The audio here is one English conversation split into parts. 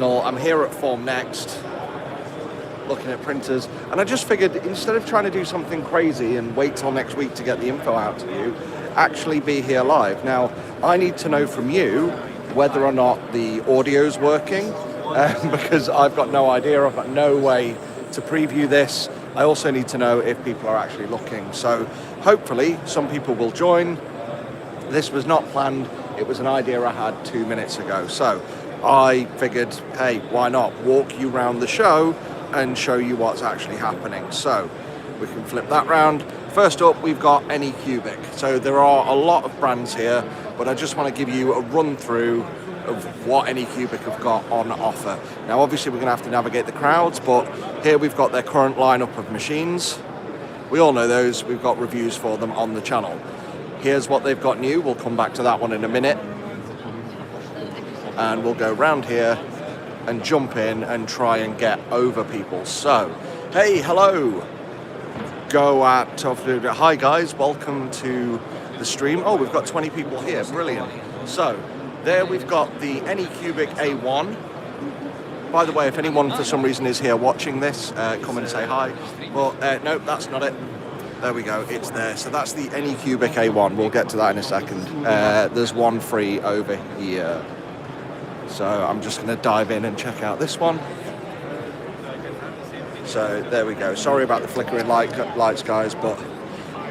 I'm here at FormNext looking at printers, and I just figured instead of trying to do something crazy and wait till next week to get the info out to you, actually be here live. Now, I need to know from you whether or not the audio's working, because I've got no idea, I've got no way to preview this. I also need to know if people are actually looking. So hopefully some people will join. This was not planned, it was an idea I had 2 minutes ago. So I figured, hey, why not walk you around the show and show you what's actually happening. So we can flip that round. First up, we've got Anycubic. So there are a lot of brands here, but I just want to give you a run through of what Anycubic have got on offer. Now, obviously we're going to have to navigate the crowds, but here we've got their current lineup of machines. We all know those, we've got reviews for them on the channel. Here's what they've got new, we'll come back to that one in a minute. And we'll go round here and jump in and try and get over people. So, hey, hello. Hi guys, welcome to the stream. Oh, we've got 20 people here, brilliant. So, there we've got the Anycubic A1. By the way, if anyone for some reason is here watching this, come and say hi. But nope, that's not it. There we go, it's there. So that's the Anycubic A1. We'll get to that in a second. There's one free over here. So I'm just going to dive in and check out this one. So there we go. Sorry about the flickering lights, guys, but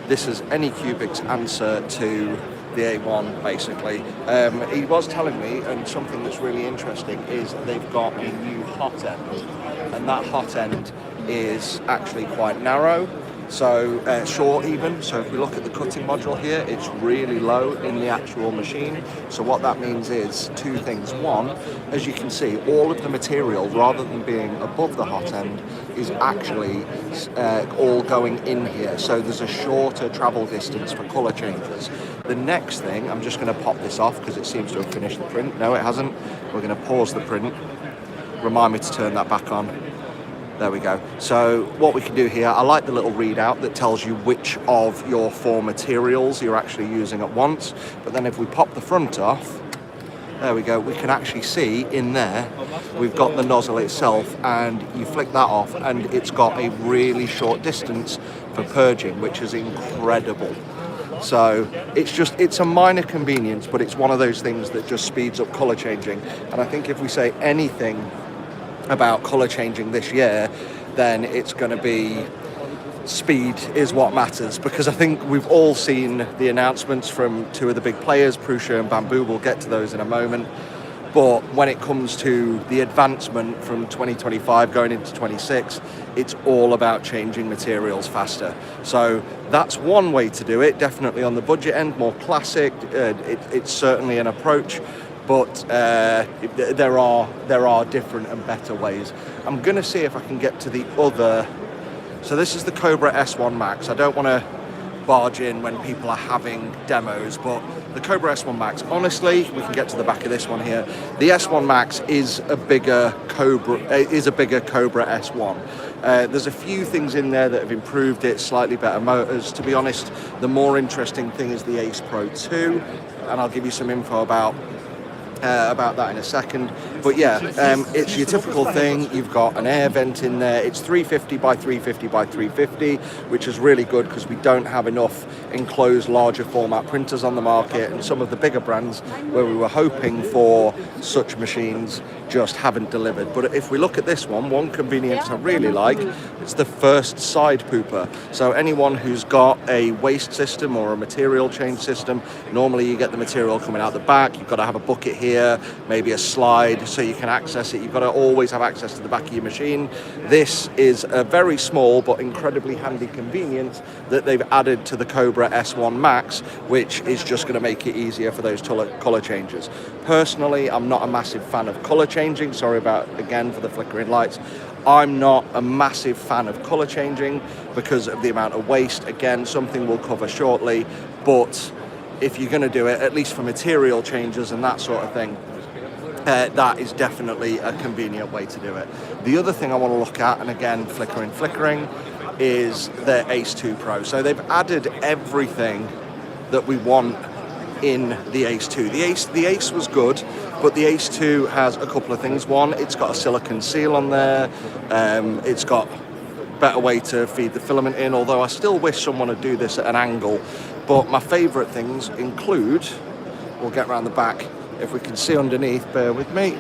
this is Anycubic's answer to the A1, basically. He was telling me, and something that's really interesting is they've got a new hot end, and that hot end is actually quite narrow. So short even, so if we look at the cutting module here, it's really low in the actual machine. So what that means is two things. One, as you can see, all of the material, rather than being above the hot end, is actually all going in here. So there's a shorter travel distance for color changes. The next thing, I'm just going to pop this off because it seems to have finished the print. No, it hasn't. We're going to pause the print. Remind me to turn that back on. There we go. So what we can do here, I like the little readout that tells you which of your four materials you're actually using at once. But then if we pop the front off, there we go, we can actually see in there, we've got the nozzle itself, and you flick that off and it's got a really short distance for purging, which is incredible. So it's a minor convenience, but it's one of those things that just speeds up color changing. And I think if we say anything about color changing this year, then it's going to be speed is what matters, because I think we've all seen the announcements from two of the big players, Prusa and Bambu. We'll get to those in a moment. But when it comes to the advancement from 2025 going into 26, it's all about changing materials faster. So that's one way to do it, definitely on the budget end, more classic. It's certainly an approach. But there are different and better ways. I'm going to see if I can get to the other. So this is the Cobra S1 Max. I don't want to barge in when people are having demos, but the Cobra S1 Max, honestly, we can get to the back of this one here. The S1 Max is a bigger Cobra S1. There's a few things in there that have improved it, slightly better motors. To be honest, the more interesting thing is the Ace Pro 2, and I'll give you some info about that in a second. But yeah, it's your typical thing. You've got an air vent in there. It's 350 by 350 by 350, which is really good because we don't have enough enclosed larger format printers on the market, and some of the bigger brands where we were hoping for such machines just haven't delivered. But if we look at this one convenience I really like, it's the first side pooper. So anyone who's got a waste system or a material change system, normally you get the material coming out the back, you've got to have a bucket here, maybe a slide so you can access it. You've got to always have access to the back of your machine. This is a very small but incredibly handy convenience that they've added to the Cobra S1 Max, which is just going to make it easier for those color changes. Personally, I'm not a massive fan of color changing. Sorry about, again, for the flickering lights. I'm not a massive fan of color changing because of the amount of waste. Again, something we'll cover shortly, but if you're going to do it, at least for material changes and that sort of thing, that is definitely a convenient way to do it. The other thing I want to look at, and again, flickering, is the Ace 2 Pro. So they've added everything that we want in the Ace 2. The Ace was good. But the Ace 2 has a couple of things. One, it's got a silicone seal on there. It's got better way to feed the filament in, although I still wish someone would do this at an angle. But my favourite things include, we'll get around the back, if we can see underneath, bear with me.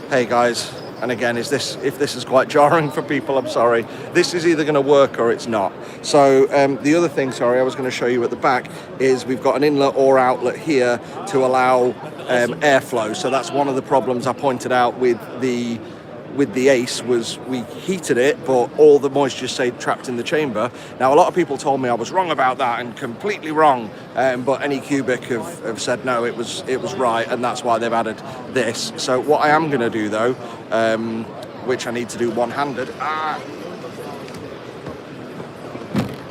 Hey guys, and again, if this is quite jarring for people, I'm sorry. This is either going to work or it's not. So the other thing, sorry, I was going to show you at the back, is we've got an inlet or outlet here to allow airflow. So that's one of the problems I pointed out with the Ace, was we heated it, but all the moisture stayed trapped in the chamber. Now, a lot of people told me I was wrong about that, and completely wrong. But Anycubic have said no, it was right, and that's why they've added this. So what I am going to do though, which I need to do one-handed.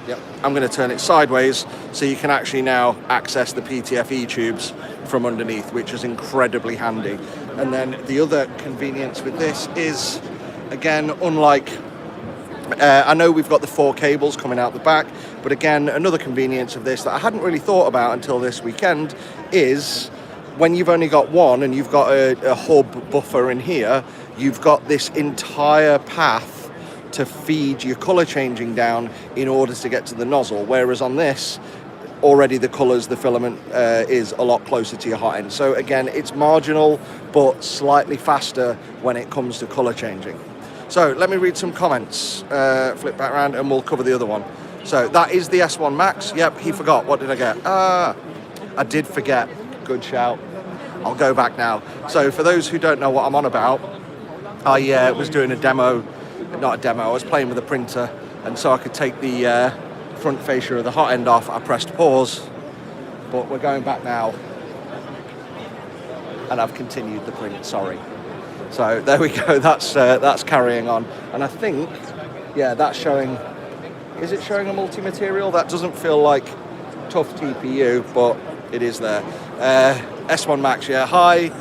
Yep, I'm going to turn it sideways so you can actually now access the PTFE tubes from underneath, which is incredibly handy. And then the other convenience with this is, again, unlike, I know we've got the 4 cables coming out the back, but again, another convenience of this that I hadn't really thought about until this weekend is when you've only got one and you've got a hub buffer in here, you've got this entire path to feed your colour changing down in order to get to the nozzle, whereas on this, already the colours, the filament is a lot closer to your hot end. So again, it's marginal, but slightly faster when it comes to colour changing. So let me read some comments, flip back around, and we'll cover the other one. So that is the S1 Max. Yep, he forgot. What did I get? I did forget. Good shout. I'll go back now. So for those who don't know what I'm on about, I was doing a demo, not a demo, I was playing with a printer, and so I could take the front fascia of the hot end off. I pressed pause, but we're going back now, and I've continued the print, sorry. So there we go, that's carrying on. And I think, yeah, that's showing, is it showing a multi-material? That doesn't feel like tough TPU, but it is there. S1 Max, yeah, hi.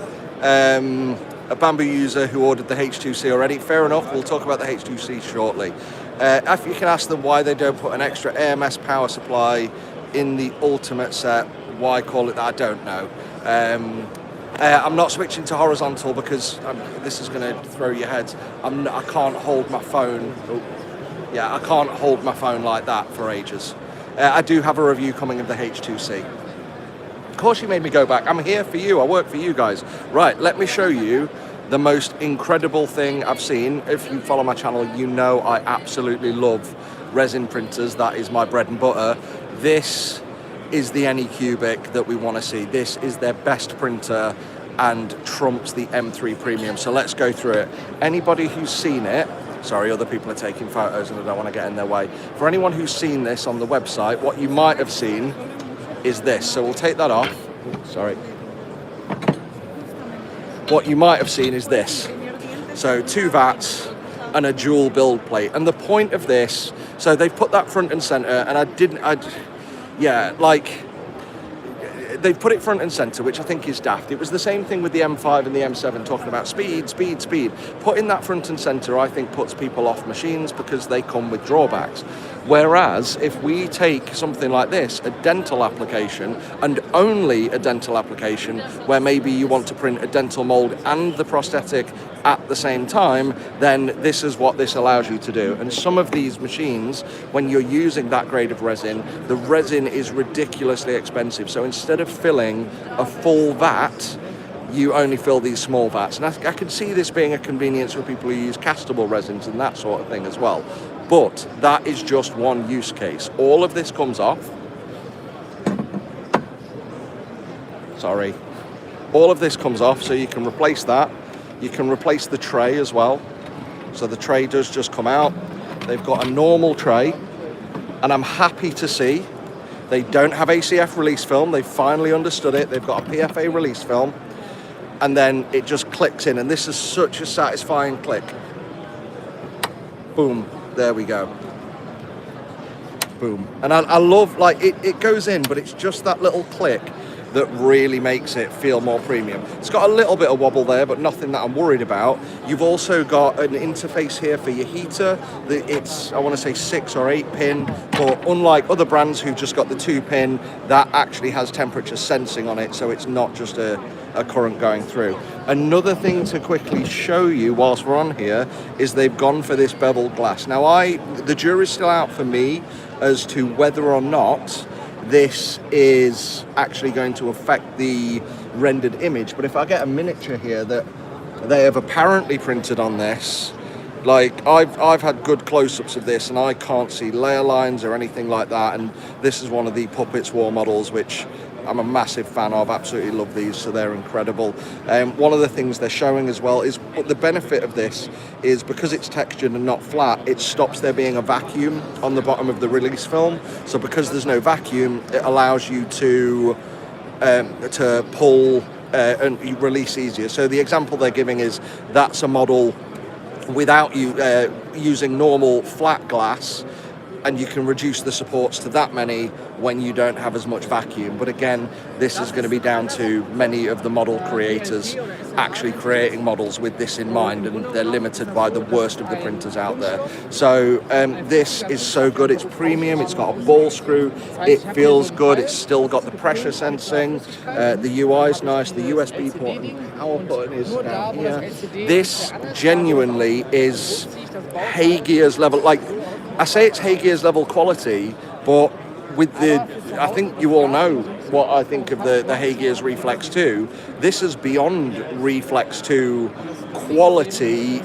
A Bambu user who ordered the H2C already. Fair enough, we'll talk about the H2C shortly. If you can ask them why they don't put an extra AMS power supply in the Ultimate set, why call it that, I don't know. I'm not switching to horizontal because this is going to throw your heads. I can't hold my phone. I can't hold my phone like that for ages. I do have a review coming of the H2C. Of course you made me go back. I'm here for you. I work for you guys. Right, let me show you the most incredible thing I've seen. If you follow my channel, you know I absolutely love resin printers. That is my bread and butter. This is the Anycubic that we want to see. This is their best printer and trumps the M3 Premium. So let's go through it. Anybody who's seen it, sorry, other people are taking photos and I don't want to get in their way. For anyone who's seen this on the website, what you might have seen is this. So we'll take that off. Sorry. What you might have seen is this. So 2 vats and a dual build plate. And the point of this, so they've put that front and center, and they've put it front and center, which I think is daft. It was the same thing with the M5 and the M7, talking about speed. Putting that front and center, I think, puts people off machines because they come with drawbacks. Whereas if we take something like this, a dental application, and only a dental application, where maybe you want to print a dental mold and the prosthetic at the same time, then this is what this allows you to do. And some of these machines, when you're using that grade of resin, the resin is ridiculously expensive. So instead of filling a full vat, you only fill these small vats. And I can see this being a convenience for people who use castable resins and that sort of thing as well. But that is just one use case. All of this comes off. Sorry. All of this comes off, so you can replace that. You can replace the tray as well. So the tray does just come out. They've got a normal tray, and I'm happy to see they don't have ACF release film. They've finally understood it. They've got a PFA release film, and then it just clicks in, and this is such a satisfying click. Boom, there we go. Boom. And I love, like, it goes in, but it's just that little click that really makes it feel more premium. It's got a little bit of wobble there, but nothing that I'm worried about. You've also got an interface here for your heater. It's, I want to say 6 or 8 pin, but unlike other brands who've just got the 2 pin, that actually has temperature sensing on it, so it's not just a current going through. Another thing to quickly show you whilst we're on here is they've gone for this beveled glass. Now the jury's still out for me as to whether or not this is actually going to affect the rendered image, but if I get a miniature here that they have apparently printed on this, like I've had good close-ups of this and I can't see layer lines or anything like that, and this is one of the Puppets War models which I'm a massive fan of, absolutely love these, so they're incredible. One of the things they're showing as well is, but the benefit of this is because it's textured and not flat, it stops there being a vacuum on the bottom of the release film. So because there's no vacuum, it allows you to pull and release easier. So the example they're giving is that's a model without you using normal flat glass, and you can reduce the supports to that many when you don't have as much vacuum. But again, this is going to be down to many of the model creators actually creating models with this in mind, and they're limited by the worst of the printers out there. So this is so good. It's premium, it's got a ball screw, it feels good, it's still got the pressure sensing, the UI is nice, the USB port and power button is down here. This genuinely is Heygears level, like I say it's Heygears level quality, but with I think you all know what I think of the Heygears Reflex 2. This is beyond Reflex 2 quality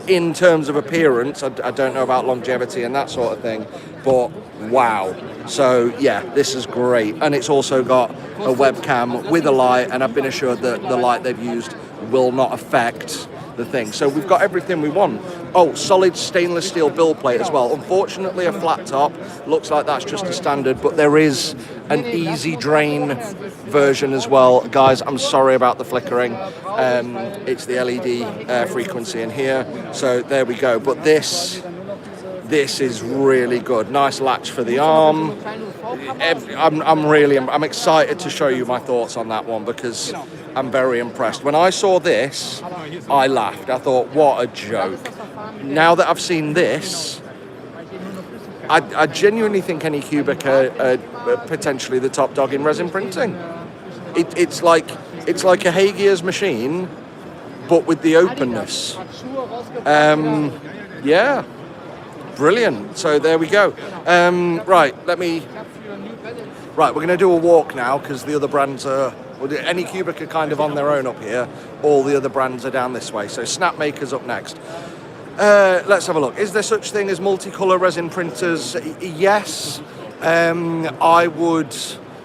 in terms of appearance. I don't know about longevity and that sort of thing, but wow. So yeah, this is great. And it's also got a webcam with a light, and I've been assured that the light they've used will not affect the thing. So we've got everything we want. Oh, solid stainless steel build plate as well. Unfortunately, a flat top. Looks like that's just a standard, but there is an easy drain version as well. Guys, I'm sorry about the flickering. It's the LED frequency in here. So there we go. But this is really good. Nice latch for the arm. I'm excited to show you my thoughts on that one because I'm very impressed. When I saw this, I laughed. I thought, what a joke. Now that I've seen this, I genuinely think Anycubic are potentially the top dog in resin printing. It's like a Heygears machine, but with the openness. Yeah. Brilliant. So there we go. Right, we're going to do a walk now because the other brands are, Anycubic are kind of on their own up here. All the other brands are down this way. So Snapmaker's up next. Let's have a look. Is there such thing as multicolour resin printers? Yes. I would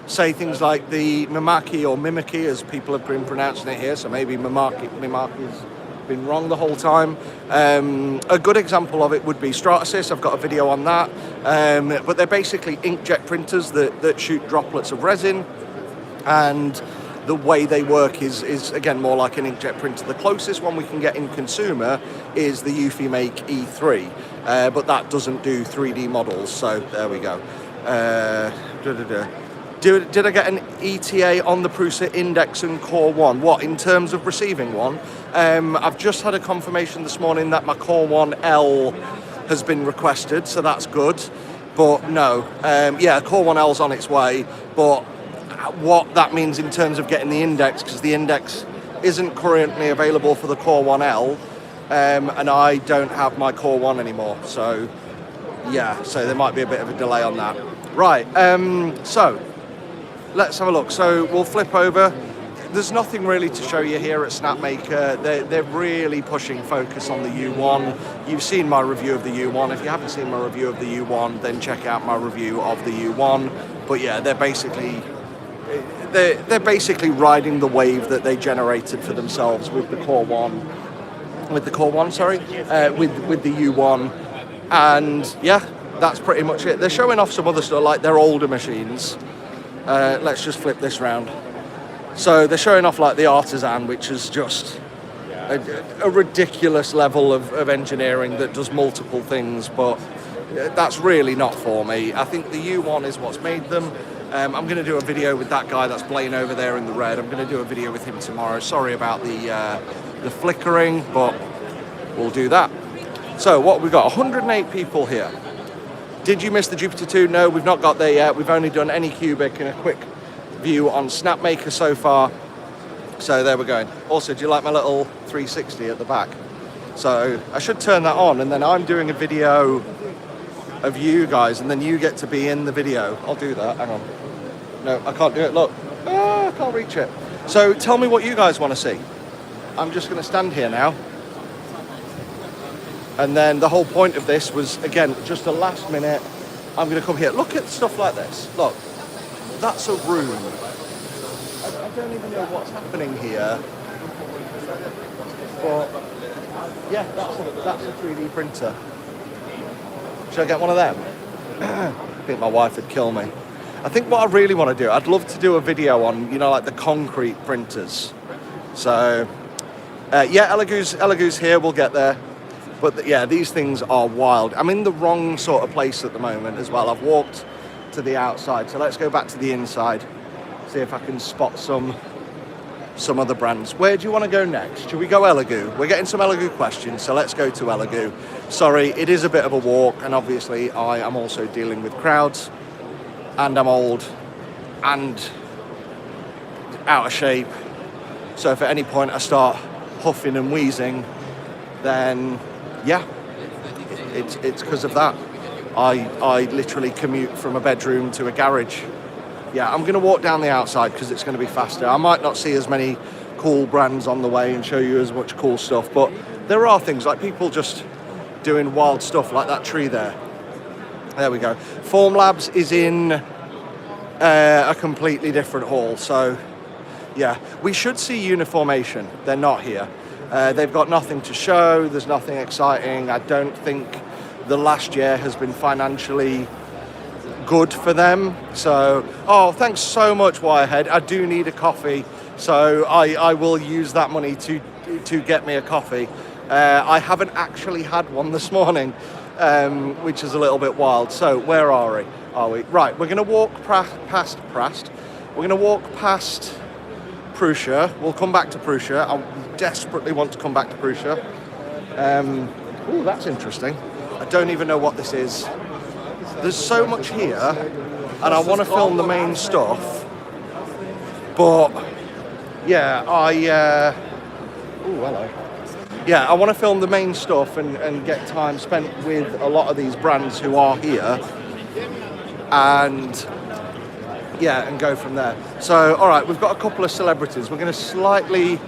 say things like the Mimaki or Mimiki, as people have been pronouncing it here. So maybe Mimaki's been wrong the whole time. A good example of it would be Stratasys. I've got a video on that. But they're basically inkjet printers that shoot droplets of resin, and the way they work is again more like an inkjet printer. The closest one we can get in consumer is the Make E3, but that doesn't do 3D models. So there we go. Did I get an ETA on the Prusa Index and Core 1? What, in terms of receiving one? I've just had a confirmation this morning that my Core 1L has been requested, so that's good. But no, yeah, Core 1L's on its way, but what that means in terms of getting the Index, because the Index isn't currently available for the Core 1L, and I don't have my Core 1 anymore, so yeah, so there might be a bit of a delay on that. Right, so let's have a look. So we'll flip over. There's nothing really to show you here at Snapmaker. They're really pushing focus on the U1. You've seen my review of the U1. If you haven't seen my review of the U1, then check out my review of the U1. But yeah, they're basically riding the wave that they generated for themselves with the Core 1. With the U1. And yeah, that's pretty much it. They're showing off some other stuff, like their older machines. Let's just flip this round. So they're showing off like the Artisan, which is just a ridiculous level of engineering that does multiple things, but that's really not for me. I think the U1 is what's made them. I'm going to do a video with that guy that's playing over there in the red. I'm going to do a video with him tomorrow. Sorry about the flickering, but we'll do that. So what we've got, 108 people here. Did you miss the Jupiter 2? No, we've not got there yet. We've only done Anycubic and a quick view on Snapmaker so far. So there we're going. Also, do you like my little 360 at the back? So I should turn that on, and then I'm doing a video of you guys, and then you get to be in the video. I'll do that. Hang on. No, I can't do it. Look. I can't reach it. So tell me what you guys want to see. I'm just going to stand here now. And then the whole point of this was, again, just a last minute, I'm going to come here. Look at stuff like this. Look, that's a room. I don't even know what's happening here. But, yeah, that's a 3D printer. Should I get one of them? I think my wife would kill me. I think what I really want to do, I'd love to do a video on, you know, like the concrete printers. So, yeah, Elegoo's here, we'll get there. But yeah, these things are wild. I'm in the wrong sort of place at the moment as well. I've walked to the outside, so let's go back to the inside. See if I can spot some other brands. Where do you want to go next? Should we go Elegoo? We're getting some Elegoo questions, so let's go to Elegoo. Sorry, it is a bit of a walk, and obviously I am also dealing with crowds, and I'm old, and out of shape. So if at any point I start huffing and wheezing, then yeah, it's because of that. I literally commute from a bedroom to a garage. Yeah, I'm going to walk down the outside because it's going to be faster. I might not see as many cool brands on the way and show you as much cool stuff, but there are things like people just doing wild stuff like that tree there. There we go. FormLabs is in a completely different hall, so yeah, we should see Uniformation. They're not here. They've got nothing to show. There's nothing exciting. I don't think the last year has been financially good for them. So, oh, thanks so much, Wirehead. I do need a coffee, so I will use that money to get me a coffee. I haven't actually had one this morning, which is a little bit wild. So, where are we? Right, we're going to walk past Prast. We're going to walk past Prusa. We'll come back to Prusa. I desperately want to come back to Prusa. Oh, that's interesting. I don't even know what this is. There's so much here, and I want to film the main stuff. But yeah, oh, hello. Yeah, I want to film the main stuff and get time spent with a lot of these brands who are here, and yeah, and go from there. So, all right, we've got a couple of celebrities. We're going to slightly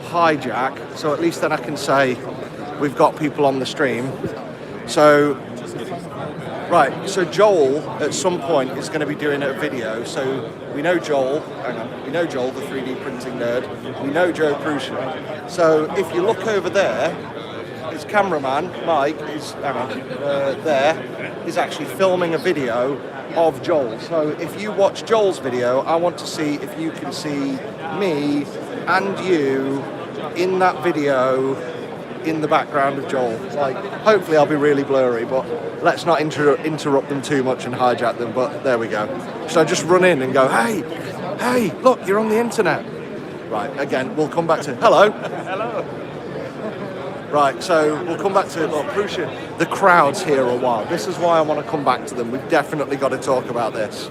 hijack, so at least then I can say we've got people on the stream. So, right, so Joel at some point is going to be doing a video. So we know Joel, we know Joel, the 3D printing nerd. We know Joe Prusa. So if you look over there, his cameraman, Mike, is there, is actually filming a video of Joel. So if you watch Joel's video, I want to see if you can see me and you in that video in the background of Joel. Like, hopefully I'll be really blurry, but let's not interrupt them too much and hijack them, but there we go. Should I just run in and go, hey, look, you're on the internet. Right, again, we'll come back to, hello. Hello. Right, so we'll come back to, look, Prusa, the crowds here are wild. This is why I want to come back to them. We've definitely got to talk about this.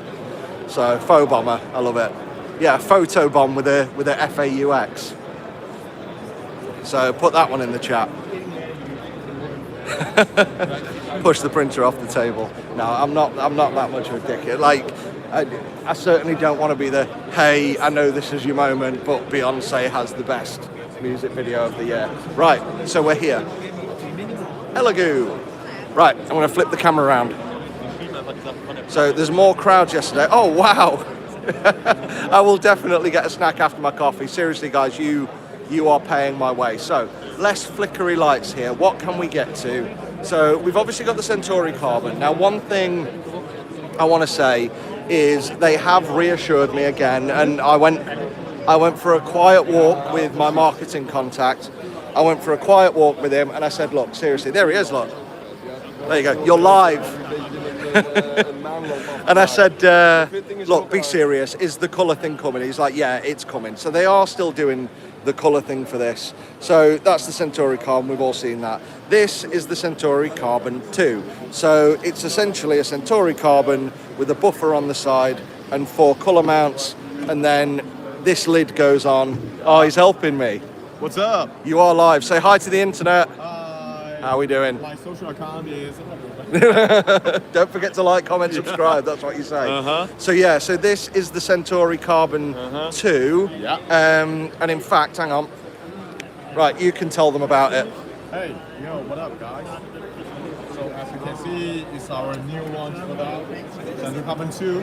So, faux bomber, I love it. Yeah, photo bomb with a FAUX. So put that one in the chat. Push the printer off the table. No, I'm not that much of a dickhead. Like, I certainly don't want to be the, hey, I know this is your moment, but Beyonce has the best music video of the year. Right, so we're here. Elegoo. Right, I'm going to flip the camera around. So there's more crowds yesterday. Oh, wow. I will definitely get a snack after my coffee. Seriously, guys, you are paying my way. So, less flickery lights here. What can we get to? So, we've obviously got the Centauri Carbon. Now, one thing I want to say is they have reassured me again, and I went for a quiet walk with my marketing contact. I went for a quiet walk with him, and I said, look, seriously, there he is, look. There you go. You're live. And I said, look, be serious. Is the colour thing coming? He's like, yeah, it's coming. So they are still doing the colour thing for this. So that's the Centauri Carbon. We've all seen that. This is the Centauri Carbon 2. So it's essentially a Centauri Carbon with a buffer on the side and 4 colour mounts. And then this lid goes on. Oh, he's helping me. What's up? You are live. Say hi to the internet. Hi. How are we doing? My social account is... Don't forget to like, comment, subscribe. That's what you say. So yeah, so this is the Centauri Carbon 2. Yeah. And in fact, hang on. Right, you can tell them about it. Hey, yo, what up, guys? So as you can see, it's our new launch product, Centauri Carbon 2,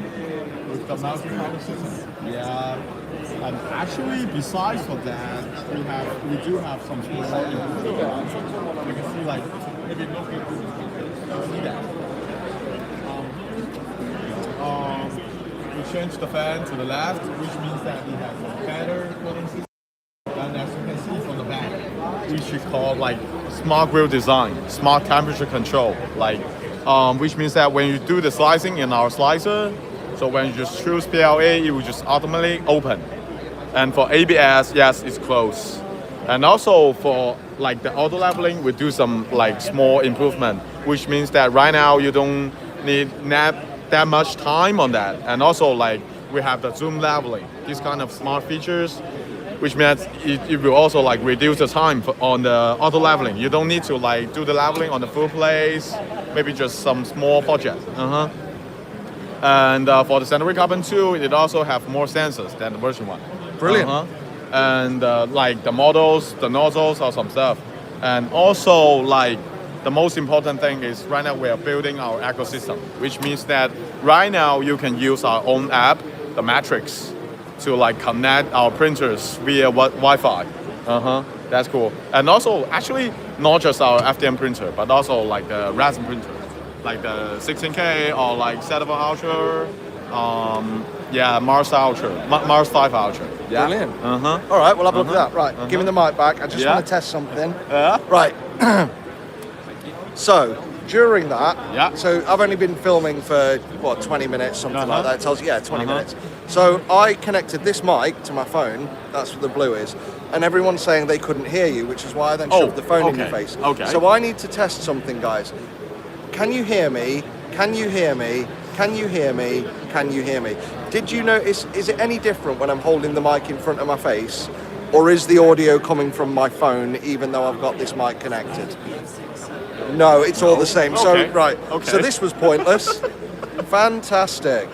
with the multi-carbon system. Yeah. And actually, besides for that, we do have some small improvements. You can see, like, maybe look at see that. We changed the fan to the left, which means that it has a better cooling system. And as you can see from the back, we should call like smart grill design, smart temperature control, like which means that when you do the slicing in our slicer, so when you just choose PLA, it will just automatically open. And for ABS, yes, it's closed. And also for like the auto leveling, we do some like small improvement, which means that right now you don't need that much time on that. And also like we have the zoom leveling, these kind of smart features, which means it will also like reduce the time on the auto leveling. You don't need to like do the leveling on the full place, maybe just some small project. And for the Centauri Carbon 2, it also have more sensors than the version 1. Brilliant. And like the models, the nozzles, or some stuff. And also like the most important thing is right now we are building our ecosystem, which means that right now you can use our own app, the Matrix, to like connect our printers via Wi-Fi. That's cool. And also actually not just our FDM printer, but also like the Resin printer, like the 16K or like Cetaphil Ultra. Mars Ultra, Mars 5 Ultra. Yeah. Brilliant. All right, we'll have a look at that. Right, give me the mic back. I just want to test something. Right. So during that, so I've only been filming for what 20 minutes, something like that. It tells you, 20 minutes. So I connected this mic to my phone. That's what the blue is. And everyone's saying they couldn't hear you, which is why I then shoved the phone in your face. Okay. So I need to test something, guys. Can you hear me? Can you hear me? Can you hear me? Can you hear me? Did you notice, is it any different when I'm holding the mic in front of my face? Or is the audio coming from my phone even though I've got this mic connected? No, it's all the same. So, right, so this was pointless. Fantastic.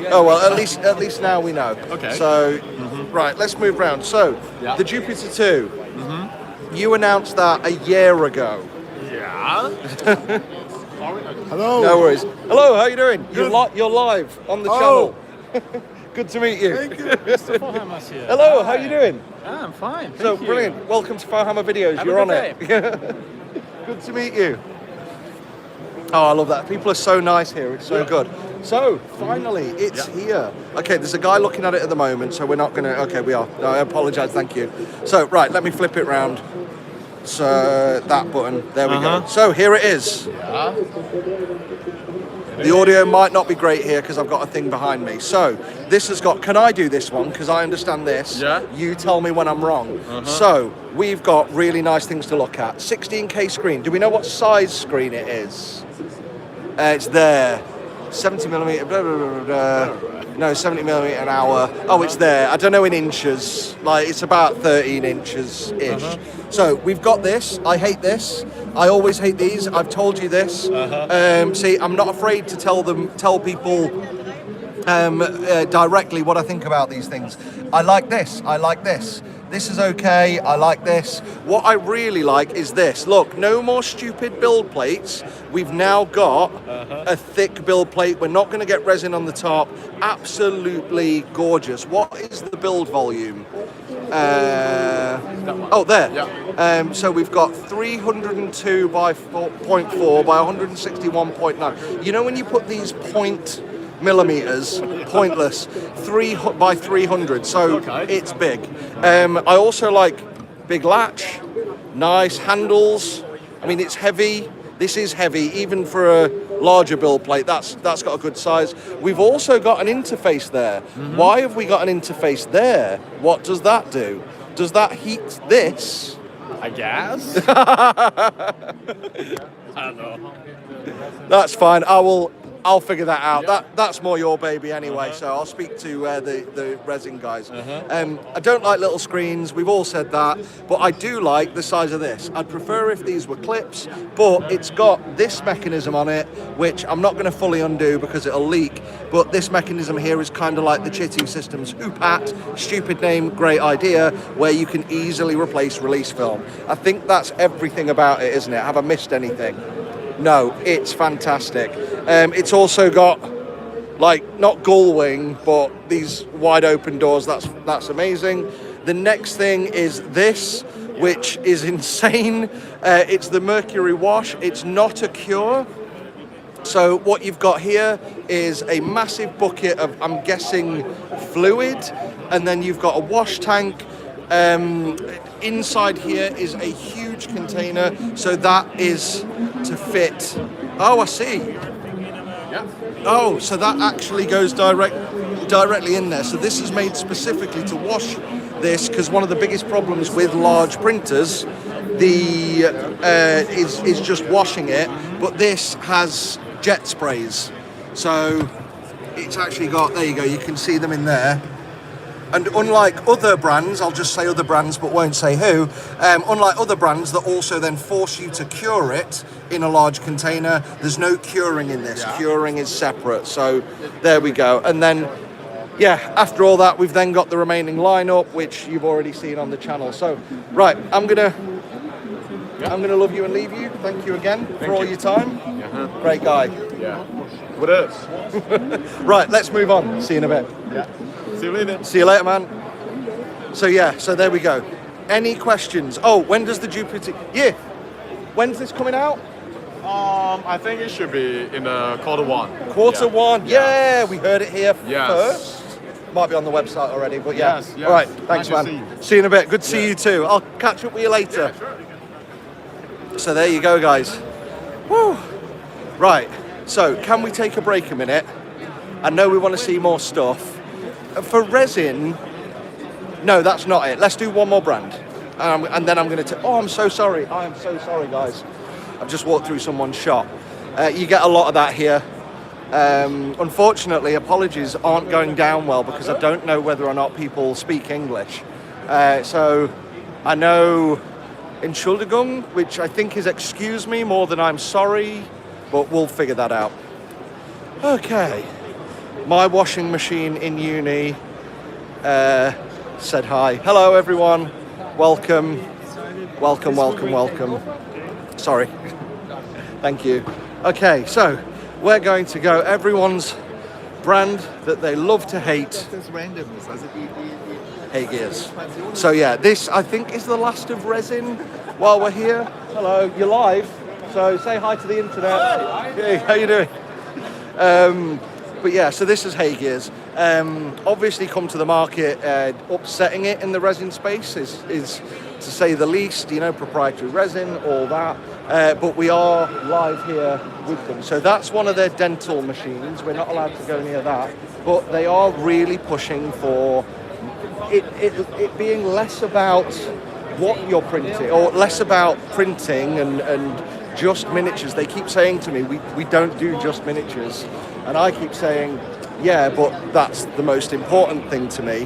Oh, well, at least now we know. Okay. So, right, let's move around. So, the Jupiter 2, you announced that a year ago. Yeah. Hello. No worries. Hello, how you doing? You're live on the channel. Good to meet you. Thank you. Mr. Forhammer's here. Hello, how you doing? I'm fine. So brilliant. Welcome to Farhammer Videos. You're on it. Good to meet you. Oh, I love that. People are so nice here. It's so good. So finally, it's here. Okay, there's a guy looking at it at the moment, so we're not gonna. Okay, we are. No, I apologise. Thank you. So right, let me flip it round. So that button. There we go. So here it is. The audio might not be great here because I've got a thing behind me. So this has got, can I do this one? Because I understand this. Yeah. You tell me when I'm wrong. So we've got really nice things to look at. 16K screen. Do we know what size screen it is? It's there. 70mm, blah, blah, blah, blah. No, 70mm an hour. Oh, it's there. I don't know in inches. Like, it's about 13 inches-ish. So we've got this. I hate this. I always hate these. I've told you this. See, I'm not afraid to tell people directly what I think about these things. I like this. I like this. This is okay. I like this. What I really like is this. Look, no more stupid build plates. We've now got a thick build plate. We're not going to get resin on the top. Absolutely gorgeous. What is the build volume? Oh, there. Yeah. So we've got 302 by 0.4 by 161.9. You know when you put these millimeters, pointless, 3 by 300, so it's big. I also like big latch, nice handles. I mean, it's heavy. This is heavy, even for larger build plate. That's got a good size. We've also got an interface there. Why have we got an interface there? What does that do? Does that heat this? I guess. I don't know. That's fine. I'll figure that out. That's more your baby anyway. So I'll speak to the resin guys. I don't like little screens. We've all said that, but I do like the size of this. I'd prefer if these were clips, but it's got this mechanism on it, which I'm not going to fully undo because it'll leak. But this mechanism here is kind of like the Chitu Systems Hoopat, stupid name, great idea, where you can easily replace release film. I think that's everything about it, isn't it? Have I missed anything? No, it's fantastic. It's also got, like, not gull wing, but these wide open doors. That's amazing. The next thing is this, which is insane. It's the mercury wash. It's not a cure. So what you've got here is a massive bucket of, I'm guessing, fluid, and then you've got a wash tank. Inside here is a huge container, so that is to fit. Oh, I see. Yeah. Oh, so that actually goes directly in there. So this is made specifically to wash this, because one of the biggest problems with large printers is just washing it. But this has jet sprays, so it's actually got. There you go. You can see them in there. And unlike other brands, I'll just say other brands but won't say who, unlike other brands that also then force you to cure it in a large container, there's no curing in this. Yeah. Curing is separate. So there we go. And then, yeah, after all that, we've then got the remaining lineup, which you've already seen on the channel. So, right, I'm gonna love you and leave you. Thank you again for all your time. Great guy. Yeah. What else? Right, let's move on. See you in a bit. Yeah. See you later. See you later, man. So yeah, so there we go. Any questions? Oh, when does the Jupiter? Yeah. When's this coming out? I think it should be in Q1. Q1. Yeah, we heard it here Yes. first. Might be on the website already, but yeah. Yes, yes. All right. Thanks, Nice man. to see you. See you in a bit. Good to see you too. I'll catch up with you later. Yeah, sure. So there you go, guys. Woo. Right. So can we take a break a minute? I know we want to see more stuff. For resin, no, that's not it. Let's do one more brand. And then I'm going to... Oh, I'm so sorry. I am so sorry, guys. I've just walked through someone's shop. You get a lot of that here. Unfortunately, apologies aren't going down well because I don't know whether or not people speak English. So I know Entschuldigung, which I think is excuse me more than I'm sorry, but we'll figure that out. Okay. My washing machine in uni said hi. Hello, everyone. Welcome. Welcome, welcome, welcome. Sorry. Thank you. Okay, so we're going to go everyone's brand that they love to hate. Heygears. So yeah, this I think is the last of resin while we're here. Hello, you're live. So say hi to the internet. Hi. Hey, how you doing? But yeah, so this is Heygears. Obviously come to the market, upsetting it in the resin space is to say the least, you know, proprietary resin, all that. But we are live here with them. So that's one of their dental machines. We're not allowed to go near that. But they are really pushing for it being less about what you're printing, or less about printing and just miniatures. They keep saying to me, we don't do just miniatures. And I keep saying, yeah, but that's the most important thing to me.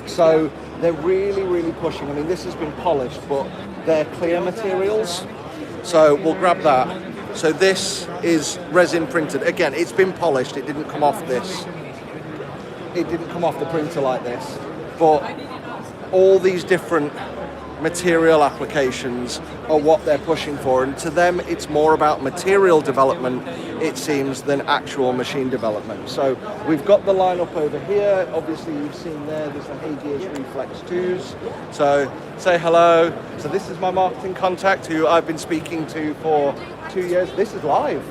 So they're really, really pushing. I mean, this has been polished, but they're clear materials. So we'll grab that. So this is resin printed. Again, it's been polished. It didn't come off this. It didn't come off the printer like this. But all these different material applications are what they're pushing for, and to them it's more about material development, it seems, than actual machine development. So we've got the lineup over here. Obviously you've seen there's the Heygears Reflex 2s. So say hello. So this is my marketing contact who I've been speaking to for 2 years. This is live.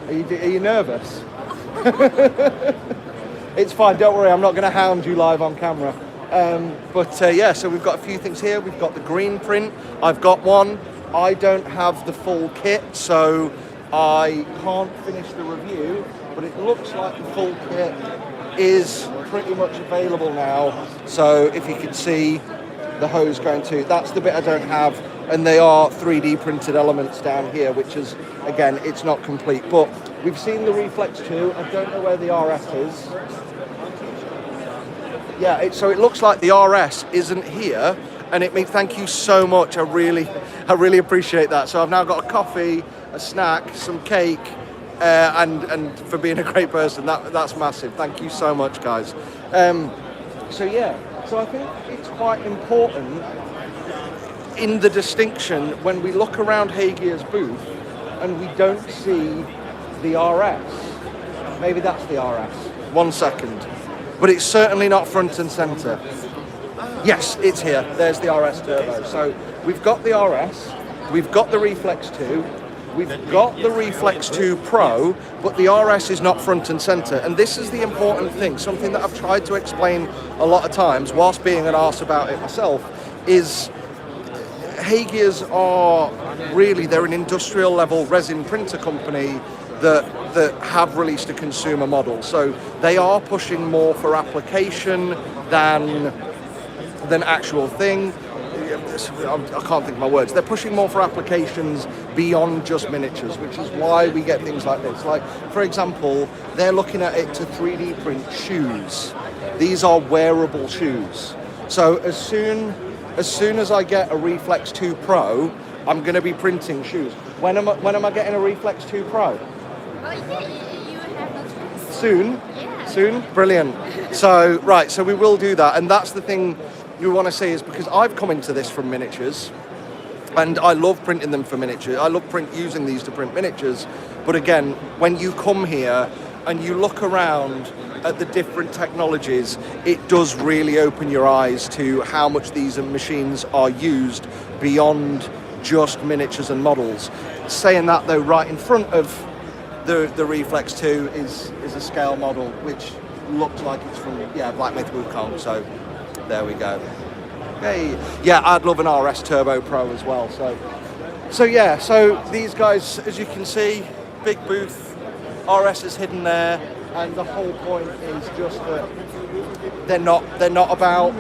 Are you nervous? It's fine, don't worry, I'm not going to hound you live on camera. Yeah, so we've got a few things here. We've got the green print. I've got one. I don't have the full kit, so I can't finish the review, but it looks like the full kit is pretty much available now. So if you can see the hose going to, that's the bit I don't have, and they are 3D printed elements down here, which is, again, it's not complete. But we've seen the Reflex 2, I don't know where the RS is. Yeah, so it looks like the RS isn't here, and it means thank you so much. I really appreciate that. So I've now got a coffee, a snack, some cake, and for being a great person, that's massive. Thank you so much, guys. So yeah, so I think it's quite important in the distinction when we look around Heygears' booth and we don't see the RS. Maybe that's the RS. 1 second. But it's certainly not front and center. Yes, it's here. There's the RS Turbo. So we've got the RS, we've got the Reflex 2, we've got the Reflex 2 Pro, but the RS is not front and center. And this is the important thing, something that I've tried to explain a lot of times, whilst being an arse about it myself, is Heygears are really, they're an industrial level resin printer company that have released a consumer model. So they are pushing more for application than actual thing. I can't think of my words. They're pushing more for applications beyond just miniatures, which is why we get things like this. Like, for example, they're looking at it to 3D print shoes. These are wearable shoes. So as soon as I get a Reflex 2 Pro, I'm going to be printing shoes. When am I getting a Reflex 2 Pro? Oh yeah, you have no choice. Soon? Yeah. Soon? Brilliant. So, right, so we will do that. And that's the thing you want to see, is because I've come into this from miniatures, and I love printing them for miniatures. I love using these to print miniatures. But again, when you come here and you look around at the different technologies, it does really open your eyes to how much these machines are used beyond just miniatures and models. Saying that though, right in front of the Reflex 2 is a scale model, which looks like it's from, Black Myth Wukong, so there we go. Hey, yeah, I'd love an RS Turbo Pro as well. So these guys, as you can see, big booth, RS is hidden there, and the whole point is just that they're not about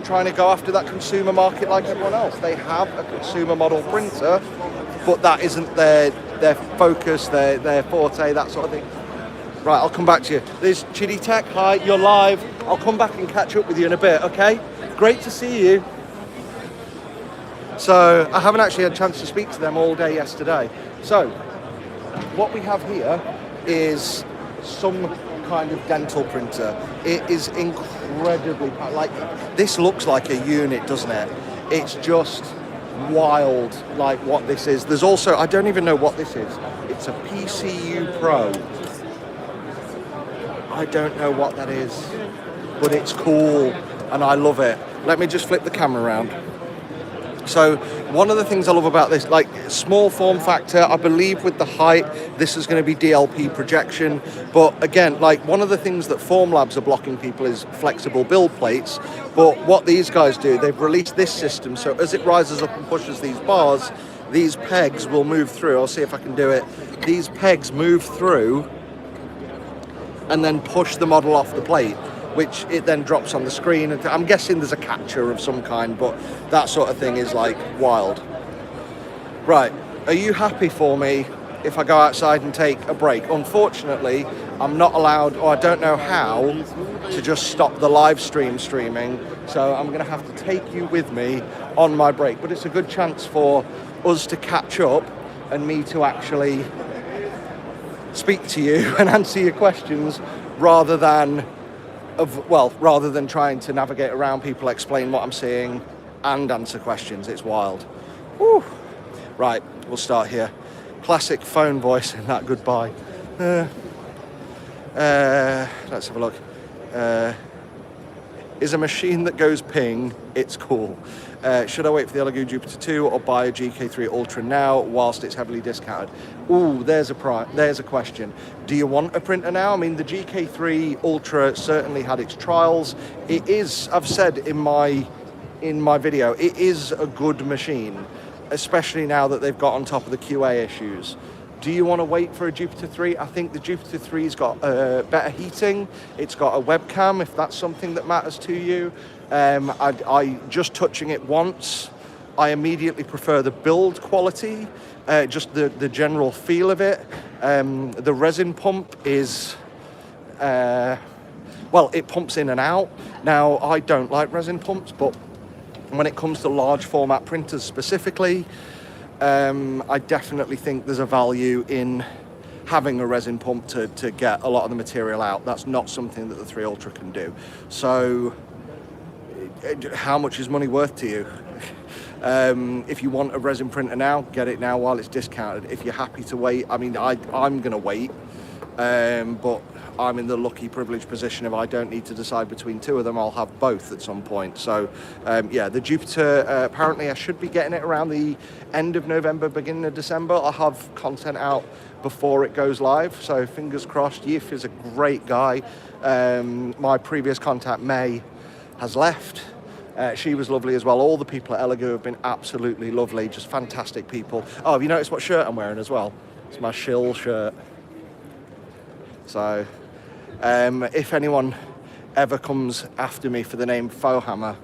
trying to go after that consumer market like everyone else. They have a consumer model printer, but that isn't their focus, their forte, that sort of thing. Right, I'll come back to you. There's Chidi Tech. Hi, you're live. I'll come back and catch up with you in a bit, okay? Great to see you. So, I haven't actually had a chance to speak to them all day yesterday. So, what we have here is some kind of dental printer. It is incredibly, like, this looks like a unit, doesn't it? It's just wild, like, what this is. There's also, I don't even know what this is. It's a PCU Pro. I don't know what that is, but it's cool and I love it. Let me just flip the camera around. So one of the things I love about this, like, small form factor, I believe with the height, this is going to be DLP projection. But again, like, one of the things that Formlabs are blocking people is flexible build plates. But what these guys do, they've released this system. So as it rises up and pushes these bars, these pegs will move through. I'll see if I can do it. These pegs move through and then push the model off the plate, which it then drops on the screen. And I'm guessing there's a catcher of some kind, but that sort of thing is like wild. Right, are you happy for me if I go outside and take a break? Unfortunately, I'm not allowed, or I don't know how, to just stop the live streaming, so I'm gonna have to take you with me on my break. But it's a good chance for us to catch up and me to actually speak to you and answer your questions rather than trying to navigate around people, explain what I'm seeing and answer questions. It's wild. Whew. Right, we'll start here. Classic phone voice in that goodbye. Let's have a look. Is a machine that goes ping, it's cool. Should I wait for the Elegoo Jupiter 2 or buy a GK3 Ultra now whilst it's heavily discounted? Ooh, there's a question. Do you want a printer now? I mean, the GK3 Ultra certainly had its trials. It is, I've said in my video, it is a good machine, especially now that they've got on top of the QA issues. Do you want to wait for a Jupiter 3? I think the Jupiter 3's got better heating. It's got a webcam, if that's something that matters to you. I just touching it once, I immediately prefer the build quality, just the general feel of it. The resin pump is, well, it pumps in and out. Now, I don't like resin pumps, but when it comes to large format printers specifically, I definitely think there's a value in having a resin pump to get a lot of the material out. That's not something that the 3 Ultra can do. So how much is money worth to you? If you want a resin printer now, get it now while it's discounted. If you're happy to wait, I mean, I'm gonna wait, but I'm in the lucky privileged position if I don't need to decide between 2 of them, I'll have both at some point. So yeah, the Jupiter, apparently I should be getting it around the end of November, beginning of December. I'll have content out before it goes live, so fingers crossed. Yif is a great guy. My previous contact, May, has left. She was lovely as well. All the people at Elegoo have been absolutely lovely, just fantastic people. Oh, have you noticed what shirt I'm wearing as well? It's my shill shirt. So, if anyone ever comes after me for the name Faux Hammer,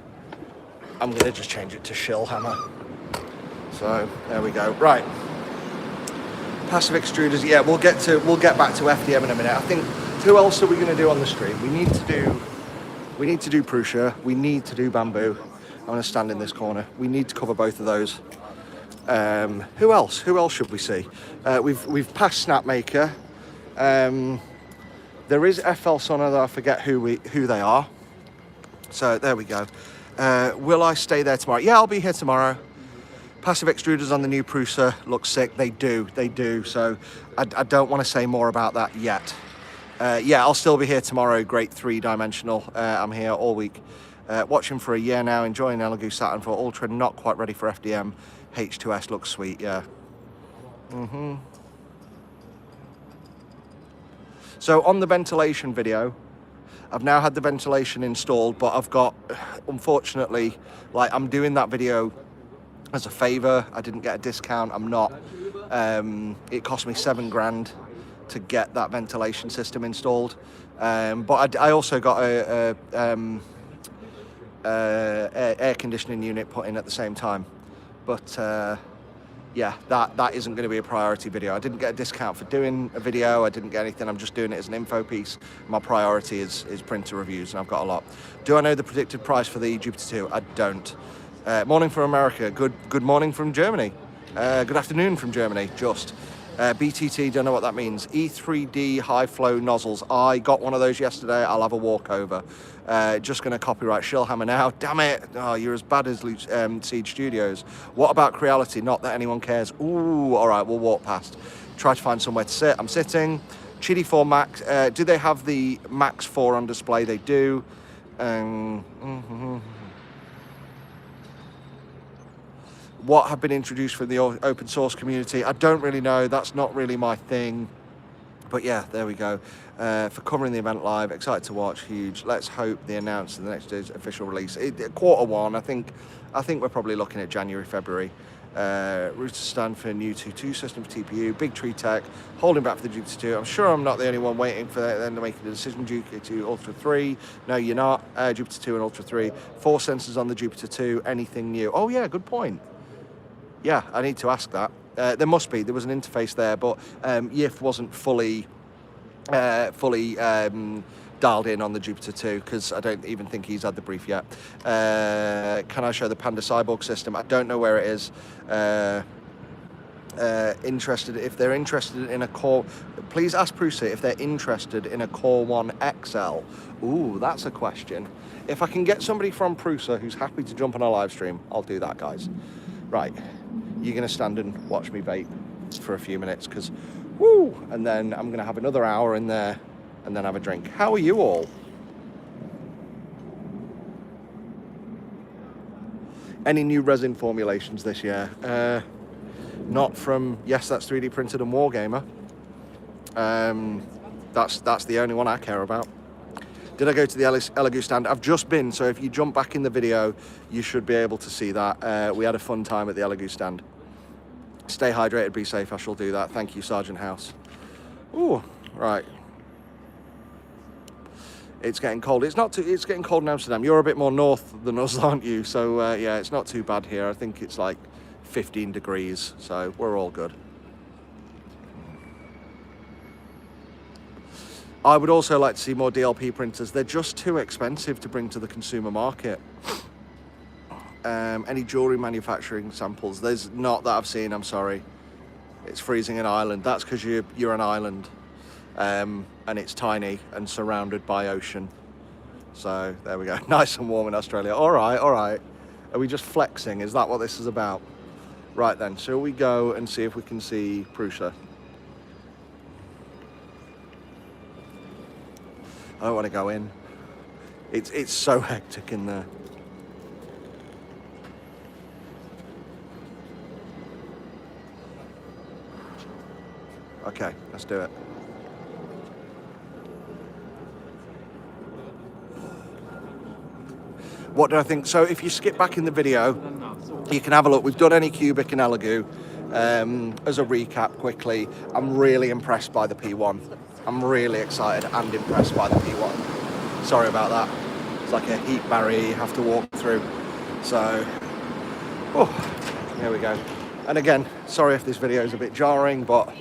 I'm gonna just change it to Shill Hammer. So there we go. Right, passive extruders. Yeah, we'll get back to FDM in a minute. I think, who else are we gonna do on the stream? We need to do Prusa. We need to do Bambu. I'm gonna stand in this corner. We need to cover both of those. Who else? Who else should we see? We've passed Snapmaker. There is FL Sonner, though I forget who they are. So there we go. Will I stay there tomorrow? Yeah, I'll be here tomorrow. Passive extruders on the new Prusa look sick. They do. So I don't want to say more about that yet. Yeah, I'll still be here tomorrow. Great 3-dimensional. I'm here all week. Watching for a year now. Enjoying Elegoo Saturn 4 Ultra. Not quite ready for FDM. H2S looks sweet. Yeah. So on the ventilation video, I've now had the ventilation installed, but I've got, unfortunately, like, I'm doing that video as a favor. I didn't get a discount. I'm not. It cost me $7,000 to get that ventilation system installed. But I also got a air conditioning unit put in at the same time. But yeah, that isn't going to be a priority video. I didn't get a discount for doing a video. I didn't get anything. I'm just doing it as an info piece. My priority is printer reviews, and I've got a lot. Do I know the predicted price for the Jupiter 2? I don't. Morning from America. Good morning from Germany. Good afternoon from Germany, just. BTT, don't know what that means. E3D high flow nozzles. I got one of those yesterday. I'll have a walkover. Just going to copyright Shillhammer now. Damn it. Oh, you're as bad as Siege Studios. What about Creality? Not that anyone cares. Ooh, all right, we'll walk past. Try to find somewhere to sit. I'm sitting. Chidi 4 Max. Do they have the Max 4 on display? They do. What have been introduced from the open source community? I don't really know. That's not really my thing. But yeah, there we go. For covering the event live, excited to watch, huge. Let's hope they announce the next day's official release. Q1, I think we're probably looking at January, February. Router stand for new 2.2 system for TPU, big tree tech, holding back for the Jupiter 2. I'm sure I'm not the only one waiting for them to make the decision. Jupiter 2 Ultra 3. No, you're not. Jupiter 2 and Ultra 3. 4 sensors on the Jupiter 2. Anything new? Oh yeah, good point. Yeah, I need to ask that. There must be. There was an interface there, but Yif wasn't fully dialed in on the Jupiter 2 because I don't even think he's had the brief yet. Can I show the Panda Cyborg system? I don't know where it is. If they're interested in a Core, please ask Prusa if they're interested in a Core 1 XL. Ooh, that's a question. If I can get somebody from Prusa who's happy to jump on a live stream, I'll do that, guys. Right, you're gonna stand and watch me vape for a few minutes because, woo, and then I'm gonna have another hour in there and then have a drink. How are you all? Any new resin formulations this year? Not from, yes, that's 3D printed and Wargamer. That's the only one I care about. Did I go to the Elegoo stand? I've just been, so if you jump back in the video, you should be able to see that. We had a fun time at the Elegoo stand. Stay hydrated, be safe. I shall do that. Thank you, Sergeant House. Ooh, right. It's getting cold. It's not too. It's getting cold in Amsterdam. You're a bit more north than us, aren't you? So yeah, it's not too bad here. I think it's like 15 degrees, so we're all good. I would also like to see more DLP printers. They're just too expensive to bring to the consumer market. Any jewelry manufacturing samples? There's not that I've seen, I'm sorry. It's freezing in Ireland. That's because you're an island. And it's tiny and surrounded by ocean. So there we go. Nice and warm in Australia. All right, all right. Are we just flexing? Is that what this is about? Right then, shall we go and see if we can see Prusa? I don't want to go in. It's so hectic in there. Okay, let's do it. What do I think? So if you skip back in the video, you can have a look. We've done Anycubic and Elegoo. As a recap quickly, I'm really impressed by the P1. I'm really excited and impressed by the P1. Sorry about that. It's like a heat barrier you have to walk through. So, here we go. And again, sorry if this video is a bit jarring, but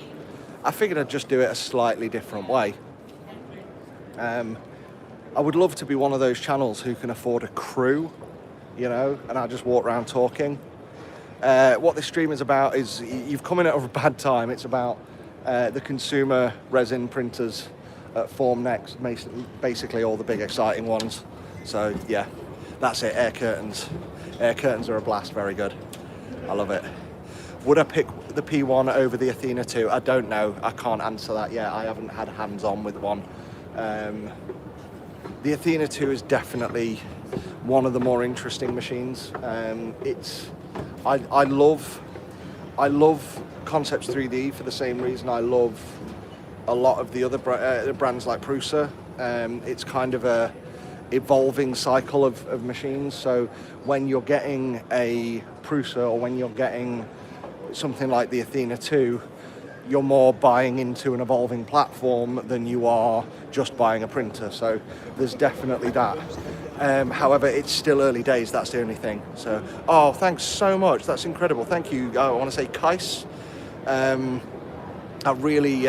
I figured I'd just do it a slightly different way. I would love to be one of those channels who can afford a crew, you know, and I just walk around talking. What this stream is about is, you've come in at a bad time. It's about the consumer resin printers at FormNext, basically all the big exciting ones. So yeah, that's it. Air curtains. Air curtains are a blast. Very good. I love it. Would I pick the P1 over the Athena 2? I don't know. I can't answer that yet. I haven't had hands-on with one. The Athena 2 is definitely one of the more interesting machines. I love Concepts 3D for the same reason I love a lot of the other brands like Prusa. It's kind of a evolving cycle of machines. So when you're getting a Prusa, or when you're getting something like the Athena 2, you're more buying into an evolving platform than you are just buying a printer. So there's definitely that. However, it's still early days, that's the only thing. So, oh, thanks so much. That's incredible. Thank you. I want to say Kais. I really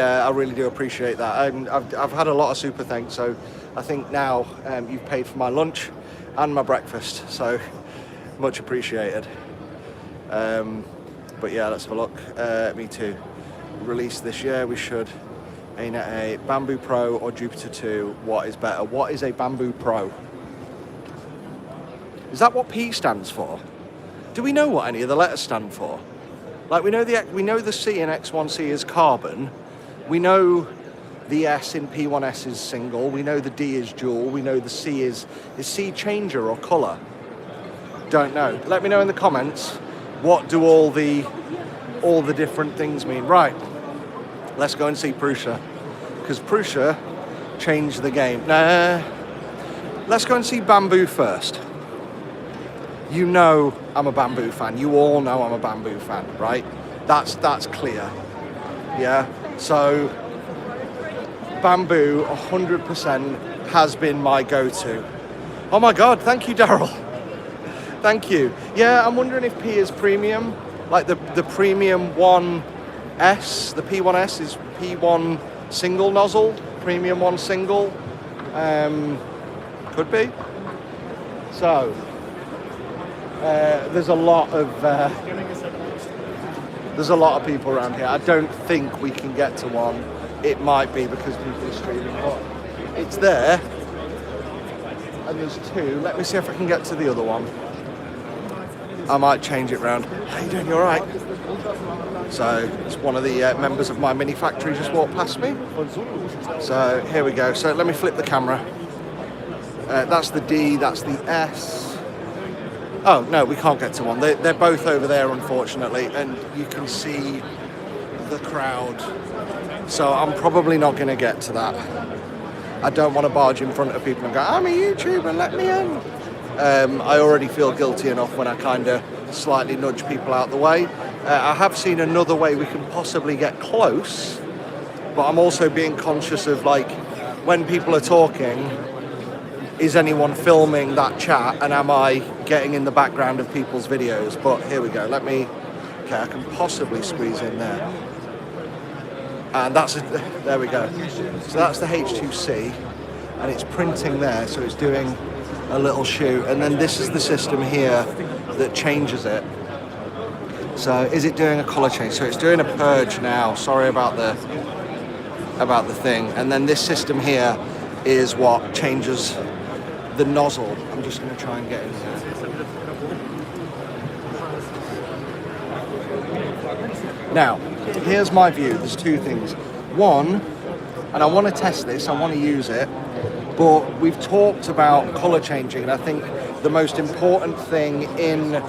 do appreciate that. I've had a lot of super thanks. So I think now you've paid for my lunch and my breakfast. So much appreciated. But yeah, let's have a look. Me too. Released this year, we should aim at a Bambu Pro or Jupiter 2. What is better? What is a Bambu Pro? Is that what P stands for? Do we know what any of the letters stand for? Like we know the C in X1C is carbon. We know the S in P1S is single. We know the D is dual. We know the C is C changer or color? Don't know. Let me know in the comments. What do all the different things mean? Right, let's go and see Prusa, because Prusa changed the game. Let's go and see Bambu first. You know I'm a Bambu fan. You all know I'm a Bambu fan, right? That's clear. Yeah. So Bambu 100% has been my go-to. Oh my God! Thank you, Daryl. Thank you. Yeah, I'm wondering if P is premium. Like the premium 1S, the P1S is P1 single nozzle, premium 1 single, could be. So there's a lot of people around here. I don't think we can get to one. It might be because people are streaming, but it's there. And there's two. Let me see if I can get to the other one. I might change it round. How you doing? You all right? So it's one of the members of my mini factory just walked past me. So here we go. So let me flip the camera. That's the D, that's the S. Oh no, we can't get to one. They're both over there, unfortunately, and you can see the crowd. So I'm probably not going to get to that. I don't want to barge in front of people and go, I'm a YouTuber, let me in. I already feel guilty enough when I kind of slightly nudge people out the way. I have seen another way we can possibly get close, but I'm also being conscious of, like, when people are talking, is anyone filming that chat, and am I getting in the background of people's videos? But here we go. Okay, I can possibly squeeze in there. And there we go. So that's the H2C, and it's printing there, so it's doing a little shoot, and then this is the system here that changes it. So is it doing a color change? So it's doing a purge now. Sorry about the thing. And then this system here is what changes the nozzle. I'm just going to try and get in here. Now, here's my view. There's two things. One, and I want to test this, I want to use it, but we've talked about color changing, and I think the most important thing in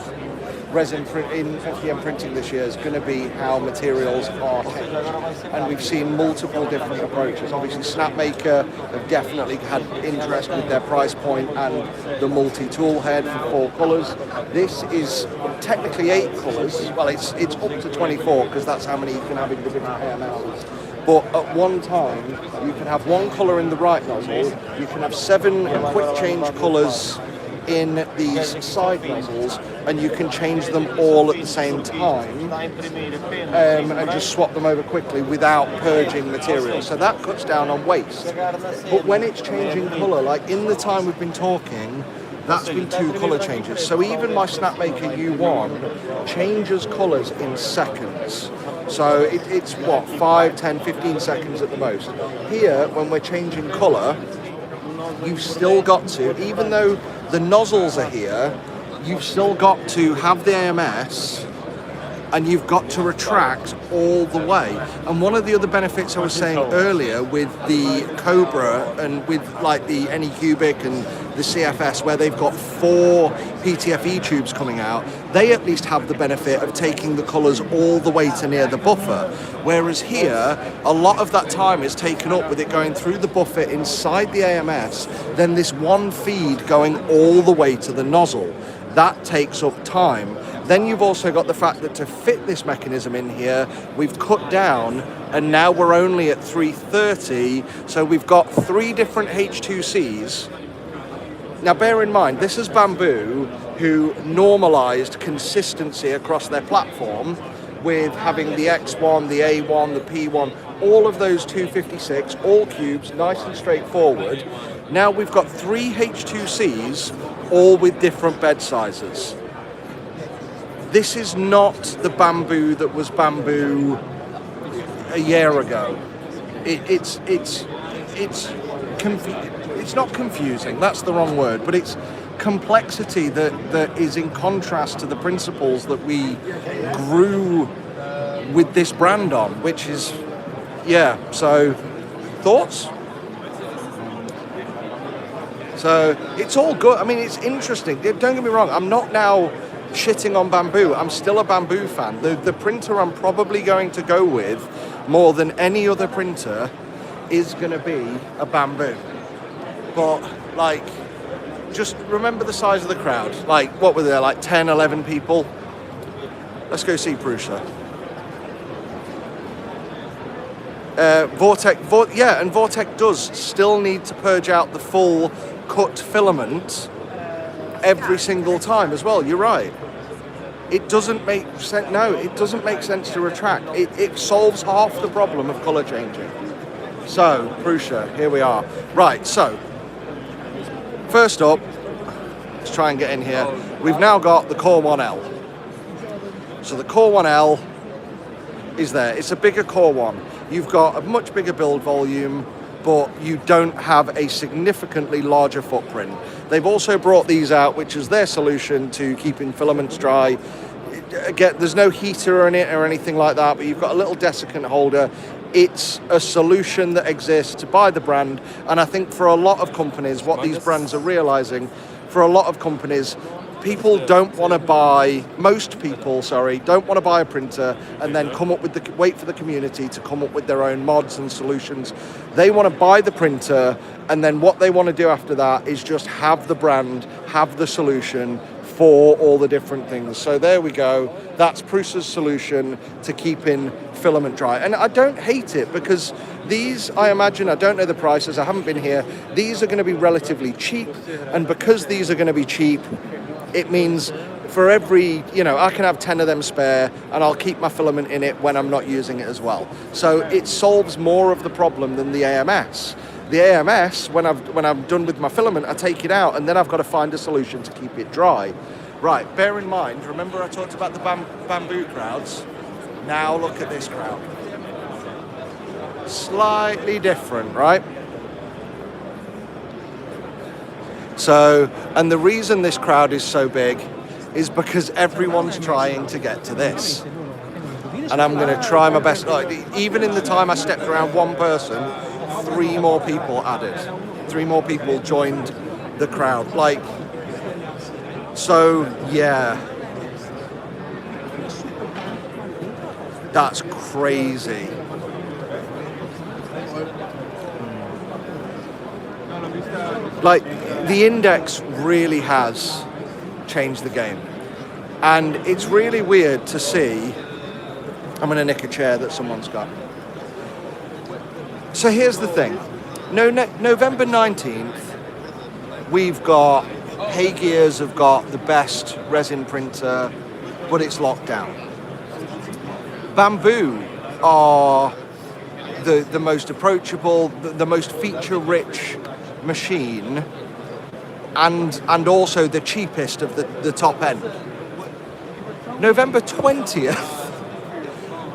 resin in FDM printing this year is going to be how materials are changed, and we've seen multiple different approaches. Obviously Snapmaker have definitely had interest with their price point and the multi-tool head for 4 colours. This is technically 8 colours. Well, it's up to 24 because that's how many you can have in the different AMLs. But at one time you can have 1 colour in the right nozzle, you can have 7 quick change colours in these side nozzles, and you can change them all at the same time and just swap them over quickly without purging material. So that cuts down on waste. But when it's changing colour, like in the time we've been talking, that's been 2 colour changes. So even my Snapmaker U1 changes colours in seconds. So it's what, 5, 10, 15 seconds at the most. Here, when we're changing colour, you've still got to, even though the nozzles are here, you've still got to have the AMS, and you've got to retract all the way. And one of the other benefits I was saying earlier with the Cobra and with like the Anycubic and the CFS, where they've got 4 PTFE tubes coming out, they at least have the benefit of taking the colours all the way to near the buffer. Whereas here, a lot of that time is taken up with it going through the buffer inside the AMS, then this one feed going all the way to the nozzle. That takes up time. Then you've also got the fact that to fit this mechanism in here, we've cut down, and now we're only at 330, so we've got 3 different H2Cs. Now bear in mind, this is Bambu, who normalized consistency across their platform with having the X1, the A1, the P1, all of those 256, all cubes, nice and straightforward. Now we've got 3 H2Cs, all with different bed sizes. This is not the Bambu that was Bambu a year ago. It's not confusing, that's the wrong word, but it's complexity that is in contrast to the principles that we grew with this brand on, which is, yeah, so thoughts? So it's all good. I mean, it's interesting. Don't get me wrong, I'm not now shitting on Bambu. I'm still a Bambu fan. The printer I'm probably going to go with more than any other printer is going to be a Bambu. But like, just remember the size of the crowd. Like, what were there, like 10, 11 people? Let's go see Prusa. Vortex does still need to purge out the full cut filament every single time as well. You're right. It doesn't make sense. No, it doesn't make sense to retract. It solves half the problem of color changing. So Prusa, here we are. Right. So first up, let's try and get in here. We've now got the Core 1L. So the Core 1L is there. It's a bigger Core 1. You've got a much bigger build volume, but you don't have a significantly larger footprint. They've also brought these out, which is their solution to keeping filaments dry. Again, there's no heater in it or anything like that, but you've got a little desiccant holder. It's a solution that exists by the brand, and I think for a lot of companies, what these brands are realizing, for a lot of companies, people don't want to buy, most people, sorry, don't want to buy a printer and then come up with wait for the community to come up with their own mods and solutions. They want to buy the printer, and then what they want to do after that is just have the brand, have the solution for all the different things. So there we go. That's Prusa's solution to keeping filament dry. And I don't hate it because these, I imagine, I don't know the prices, I haven't been here, these are going to be relatively cheap. And because these are going to be cheap, it means for every, you know, I can have 10 of them spare and I'll keep my filament in it when I'm not using it as well. So it solves more of the problem than the AMS. The AMS, when I'm done with my filament, I take it out and then I've got to find a solution to keep it dry. Right, bear in mind, remember I talked about the bamboo crowds? Now look at this crowd. Slightly different, right? So, and the reason this crowd is so big is because everyone's trying to get to this. And I'm going to try my best. Like, even in the time I stepped around one person, 3 more people added. 3 more people joined the crowd. Like, so yeah. That's crazy. Like, the index really has changed the game. And it's really weird to see. I'm going to nick a chair that someone's got. So here's the thing. November 19th, we've got Heygears have got the best resin printer, but it's locked down. Bambu are the most approachable, the most feature-rich machine, and also the cheapest of the top end. November 20th,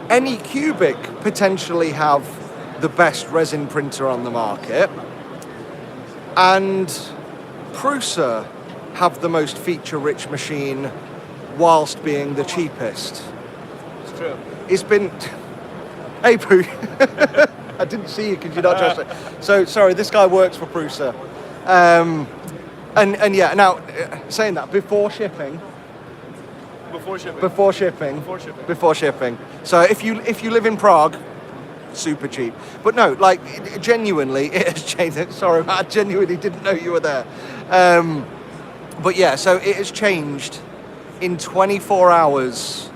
Anycubic potentially have the best resin printer on the market, and Prusa have the most feature-rich machine whilst being the cheapest. It's true. It's been... Hey, Pooh. I didn't see you because you're not dressed. So, sorry, this guy works for Prusa. And yeah, now, saying that, before shipping... Before shipping. Before shipping. Before shipping. Before shipping. So if you live in Prague, super cheap. But no, like, genuinely, it has changed. Sorry, I genuinely didn't know you were there. But yeah, so it has changed. In 24 hours,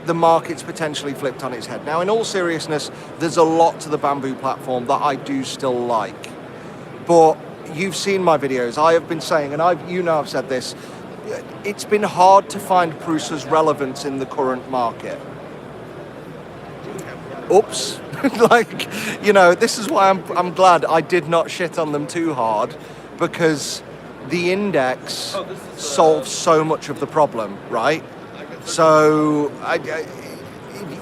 the market's potentially flipped on its head. Now, in all seriousness, there's a lot to the Bambu platform that I do still like. But you've seen my videos. I have been saying, and I've said this, it's been hard to find Prusa's relevance in the current market. Oops. Like, you know, this is why I'm glad I did not shit on them too hard, because the index solves so much of the problem, right? So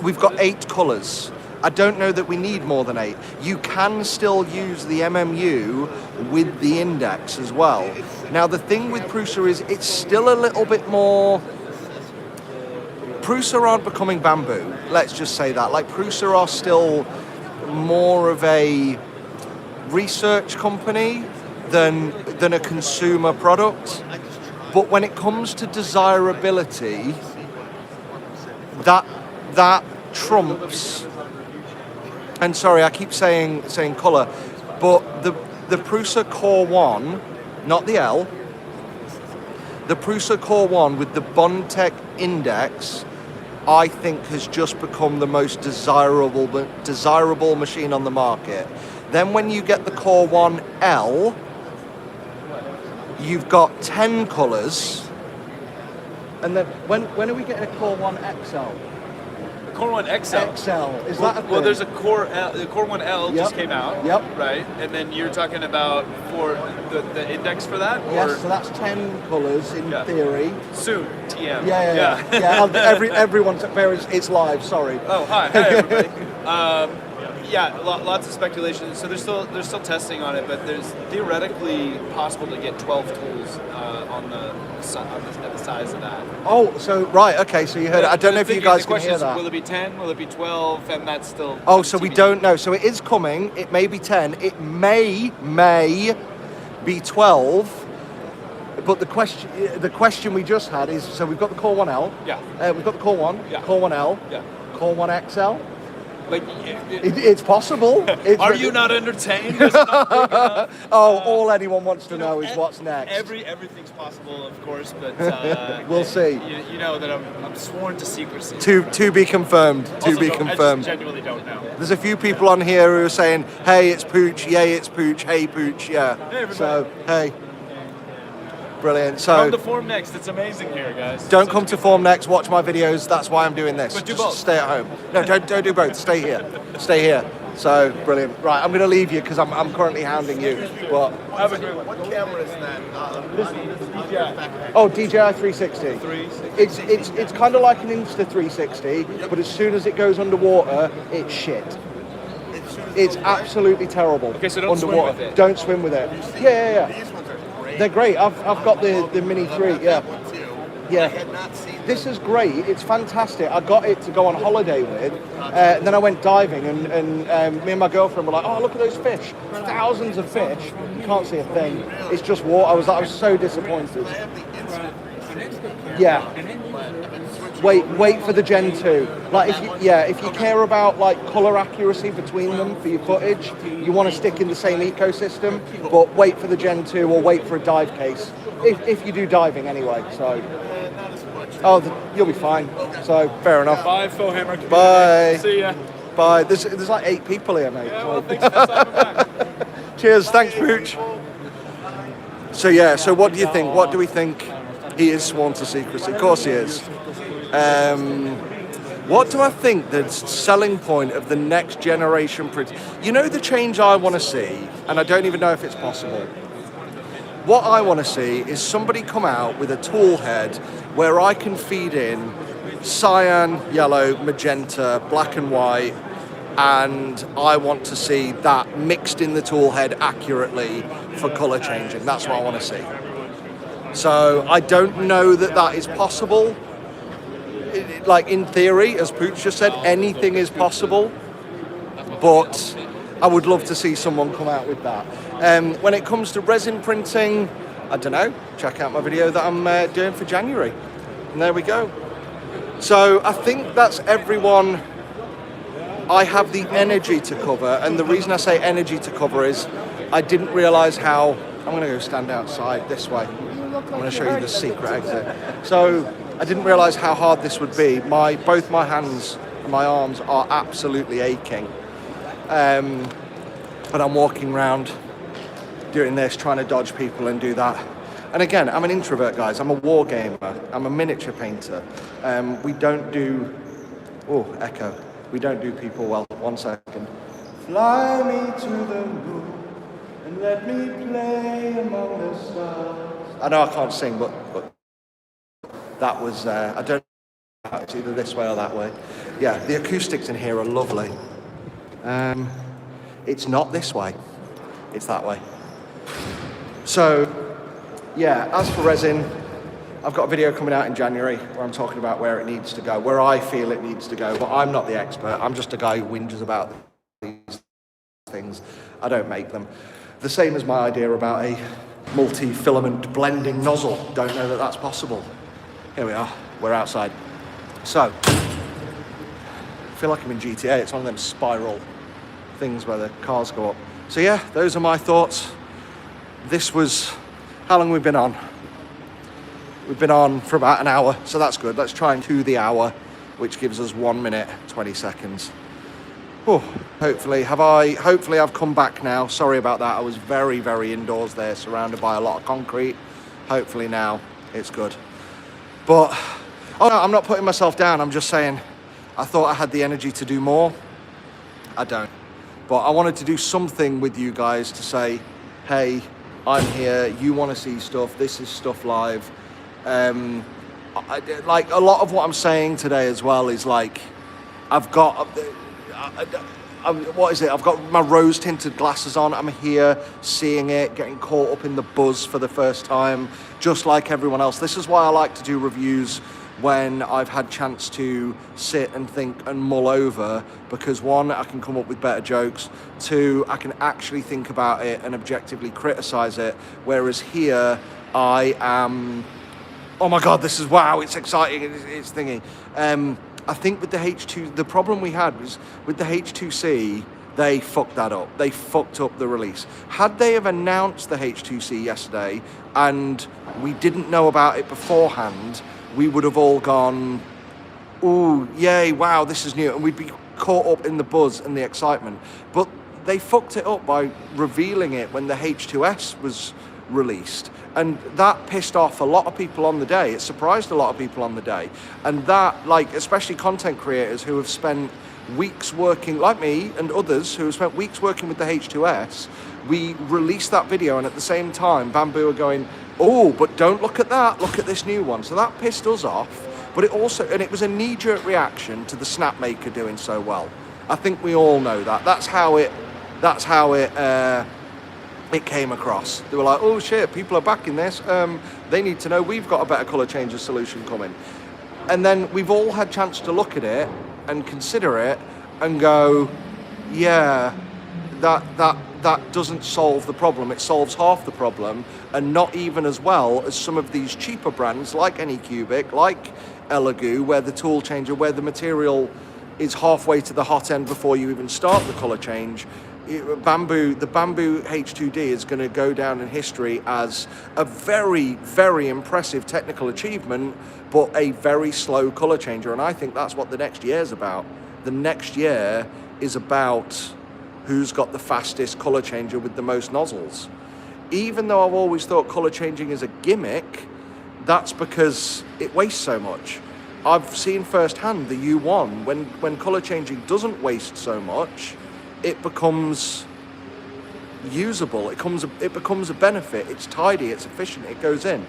we've got 8 colors. I don't know that we need more than 8. You can still use the MMU with the index as well. Now, the thing with Prusa is it's still a little bit more... Prusa aren't becoming Bambu, let's just say that. Like, Prusa are still more of a research company than a consumer product. But when it comes to desirability, that trumps... And sorry, I keep saying color, but the Prusa Core 1, not the L, the Prusa Core 1 with the Bondtech index, I think has just become the most desirable machine on the market. Then when you get the Core 1 L, you've got 10 colors, and then when are we getting a Core 1 XL? Core 1 XL. XL, is that a thing? Well, there's a Core L, the Core 1 L just came out. Yep. Right, and then you're talking about for the index for that? Yes, or? so that's 10 colours in theory. Soon, TM. Yeah. Everyone's it's live. Sorry. Oh, hi everybody. Yeah, lots of speculation. So they're still testing on it, but there's theoretically possible to get 12 tools at the size of that. Oh, so right, okay. So you heard it. I don't know if you guys can hear that. Will it be 10? Will it be 12? And that's still. Oh, so we don't know. So it is coming. It may be 10. It may be 12. But the question we just had is, so we've got the Core 1L. Yeah. We've got the Core 1. Yeah. Core 1L. Yeah. Core 1XL. Like, It's possible. are you not entertained? Is it not big enough? All anyone wants to know is what's next. Everything's possible, of course, but We'll see. You know that I'm sworn to secrecy. To be confirmed. To Also be don't- confirmed. I just genuinely don't know. There's a few people on here who are saying, "Hey, it's Pooch. Yay, it's Pooch. Hey, Pooch. Yeah." Hey, everybody. So hey, brilliant. Come So to FormNext. It's amazing here, guys. don't come to FormNext. Watch my videos. That's why I'm doing this. But do Just both. stay at home. No, don't do both. Stay here. Stay here. So brilliant. Right, I'm going to leave you because I'm currently hounding you. But Have a good one. What camera is that? DJI 360. It's kind of like an Insta 360, but as soon as it goes underwater, it's shit. It's absolutely terrible. Okay, so don't swim underwater. with it. Don't swim with it. Yeah. These ones are great. They're great. I've got the Mini 3. Yeah. That one too. Yeah. I had not seen This is great. It's fantastic. I got it to go on holiday with. And then I went diving, and me and my girlfriend were like, "Oh, look at those fish! Thousands of fish. You can't see a thing. It's just water." I was so disappointed. I have the instant. Yeah. Wait for the Gen 2. Like if you care about like color accuracy between them for your footage, you want to stick in the same ecosystem, but wait for the Gen 2 or wait for a dive case. If you do diving anyway, so. You'll be fine. So fair enough. Bye, Phil Hammer. community. Bye. See ya. Bye. There's like 8 people here, mate. Yeah, well, thanks for stopping back. Cheers. Thanks, Pooch. So yeah. So what do you think? What do we think? He is sworn to secrecy. Of course he is. What do I think the selling point of the next generation print? You know the change I want to see, and I don't even know if it's possible. What I want to see is somebody come out with a tool head where I can feed in cyan, yellow, magenta, black and white, and I want to see that mixed in the tool head accurately for color changing. That's what I want to see. So I don't know that that is possible. Like in theory, as Pooch just said, anything is possible, but I would love to see someone come out with that. When it comes to resin printing, I don't know, check out my video that I'm doing for January. And there we go. So I think that's everyone I have the energy to cover. And the reason I say energy to cover is I didn't realize how, I'm gonna go stand outside this way. I'm gonna show you the secret exit. So I didn't realize how hard this would be. Both my hands and my arms are absolutely aching. But I'm walking around doing this, trying to dodge people and do that. And again, I'm an introvert, guys. I'm a war gamer. I'm a miniature painter. We don't do, echo. We don't do people well. 1 second. Fly me to the moon and let me play among the stars. I know I can't sing, but that was, I don't know, it's either this way or that way. Yeah, the acoustics in here are lovely. It's not this way, it's that way. So, yeah, as for resin, I've got a video coming out in January where I'm talking about where it needs to go, where I feel it needs to go, but I'm not the expert. I'm just a guy who whinges about these things. I don't make them. The same as my idea about a multi-filament blending nozzle. Don't know that that's possible. Here we are, we're outside. So, I feel like I'm in GTA. It's one of them spiral things where the cars go up. So yeah, those are my thoughts. This was, how long have we been on? We've been on for about an hour, so that's good. Let's try and do the hour, which gives us 1 minute, 20 seconds. Oh, hopefully I've come back now. Sorry about that. I was very, very indoors there, surrounded by a lot of concrete. Hopefully now it's good. But, oh no, I'm not putting myself down. I'm just saying, I thought I had the energy to do more. I don't. But I wanted to do something with you guys to say, hey, I'm here, you want to see stuff, this is stuff live. Like a lot of what I'm saying today as well is like, I've got, what is it? I've got my rose tinted glasses on. I'm here seeing it, getting caught up in the buzz for the first time, just like everyone else. This is why I like to do reviews when I've had chance to sit and think and mull over, because 1, I can come up with better jokes. 2, I can actually think about it and objectively criticize it. Whereas here, I am, oh my God, this is wow, it's exciting, it's thingy. I think with the H2, the problem we had was with the H2C, they fucked that up. They fucked up the release. Had they have announced the H2C yesterday and we didn't know about it beforehand, we would have all gone, ooh, yay, wow, this is new. And we'd be caught up in the buzz and the excitement. But they fucked it up by revealing it when the H2S was released. And that pissed off a lot of people on the day. It surprised a lot of people on the day. And that, like, especially content creators who have spent weeks working, like me and others who have spent weeks working with the H2S, we released that video, and at the same time Bambu are going, oh, but don't look at that, look at this new one. So that pissed us off. But it also, and it was a knee-jerk reaction to the Snapmaker doing so well. I think we all know that. That's how it came across. They were like, oh shit, people are backing this. They need to know we've got a better colour changer solution coming. And then we've all had chance to look at it and consider it and go, yeah, that doesn't solve the problem. It solves half the problem, and not even as well as some of these cheaper brands like Anycubic, like Elegoo, where the tool changer, where the material is halfway to the hot end before you even start the colour change. The Bambu H2D is going to go down in history as a very, very impressive technical achievement, but a very slow colour changer. And I think that's what the next year is about. The next year is about who's got the fastest colour changer with the most nozzles. Even though I've always thought colour changing is a gimmick, that's because it wastes so much. I've seen firsthand the U1, when colour changing doesn't waste so much, it becomes usable, it becomes a benefit, it's tidy, it's efficient, it goes in.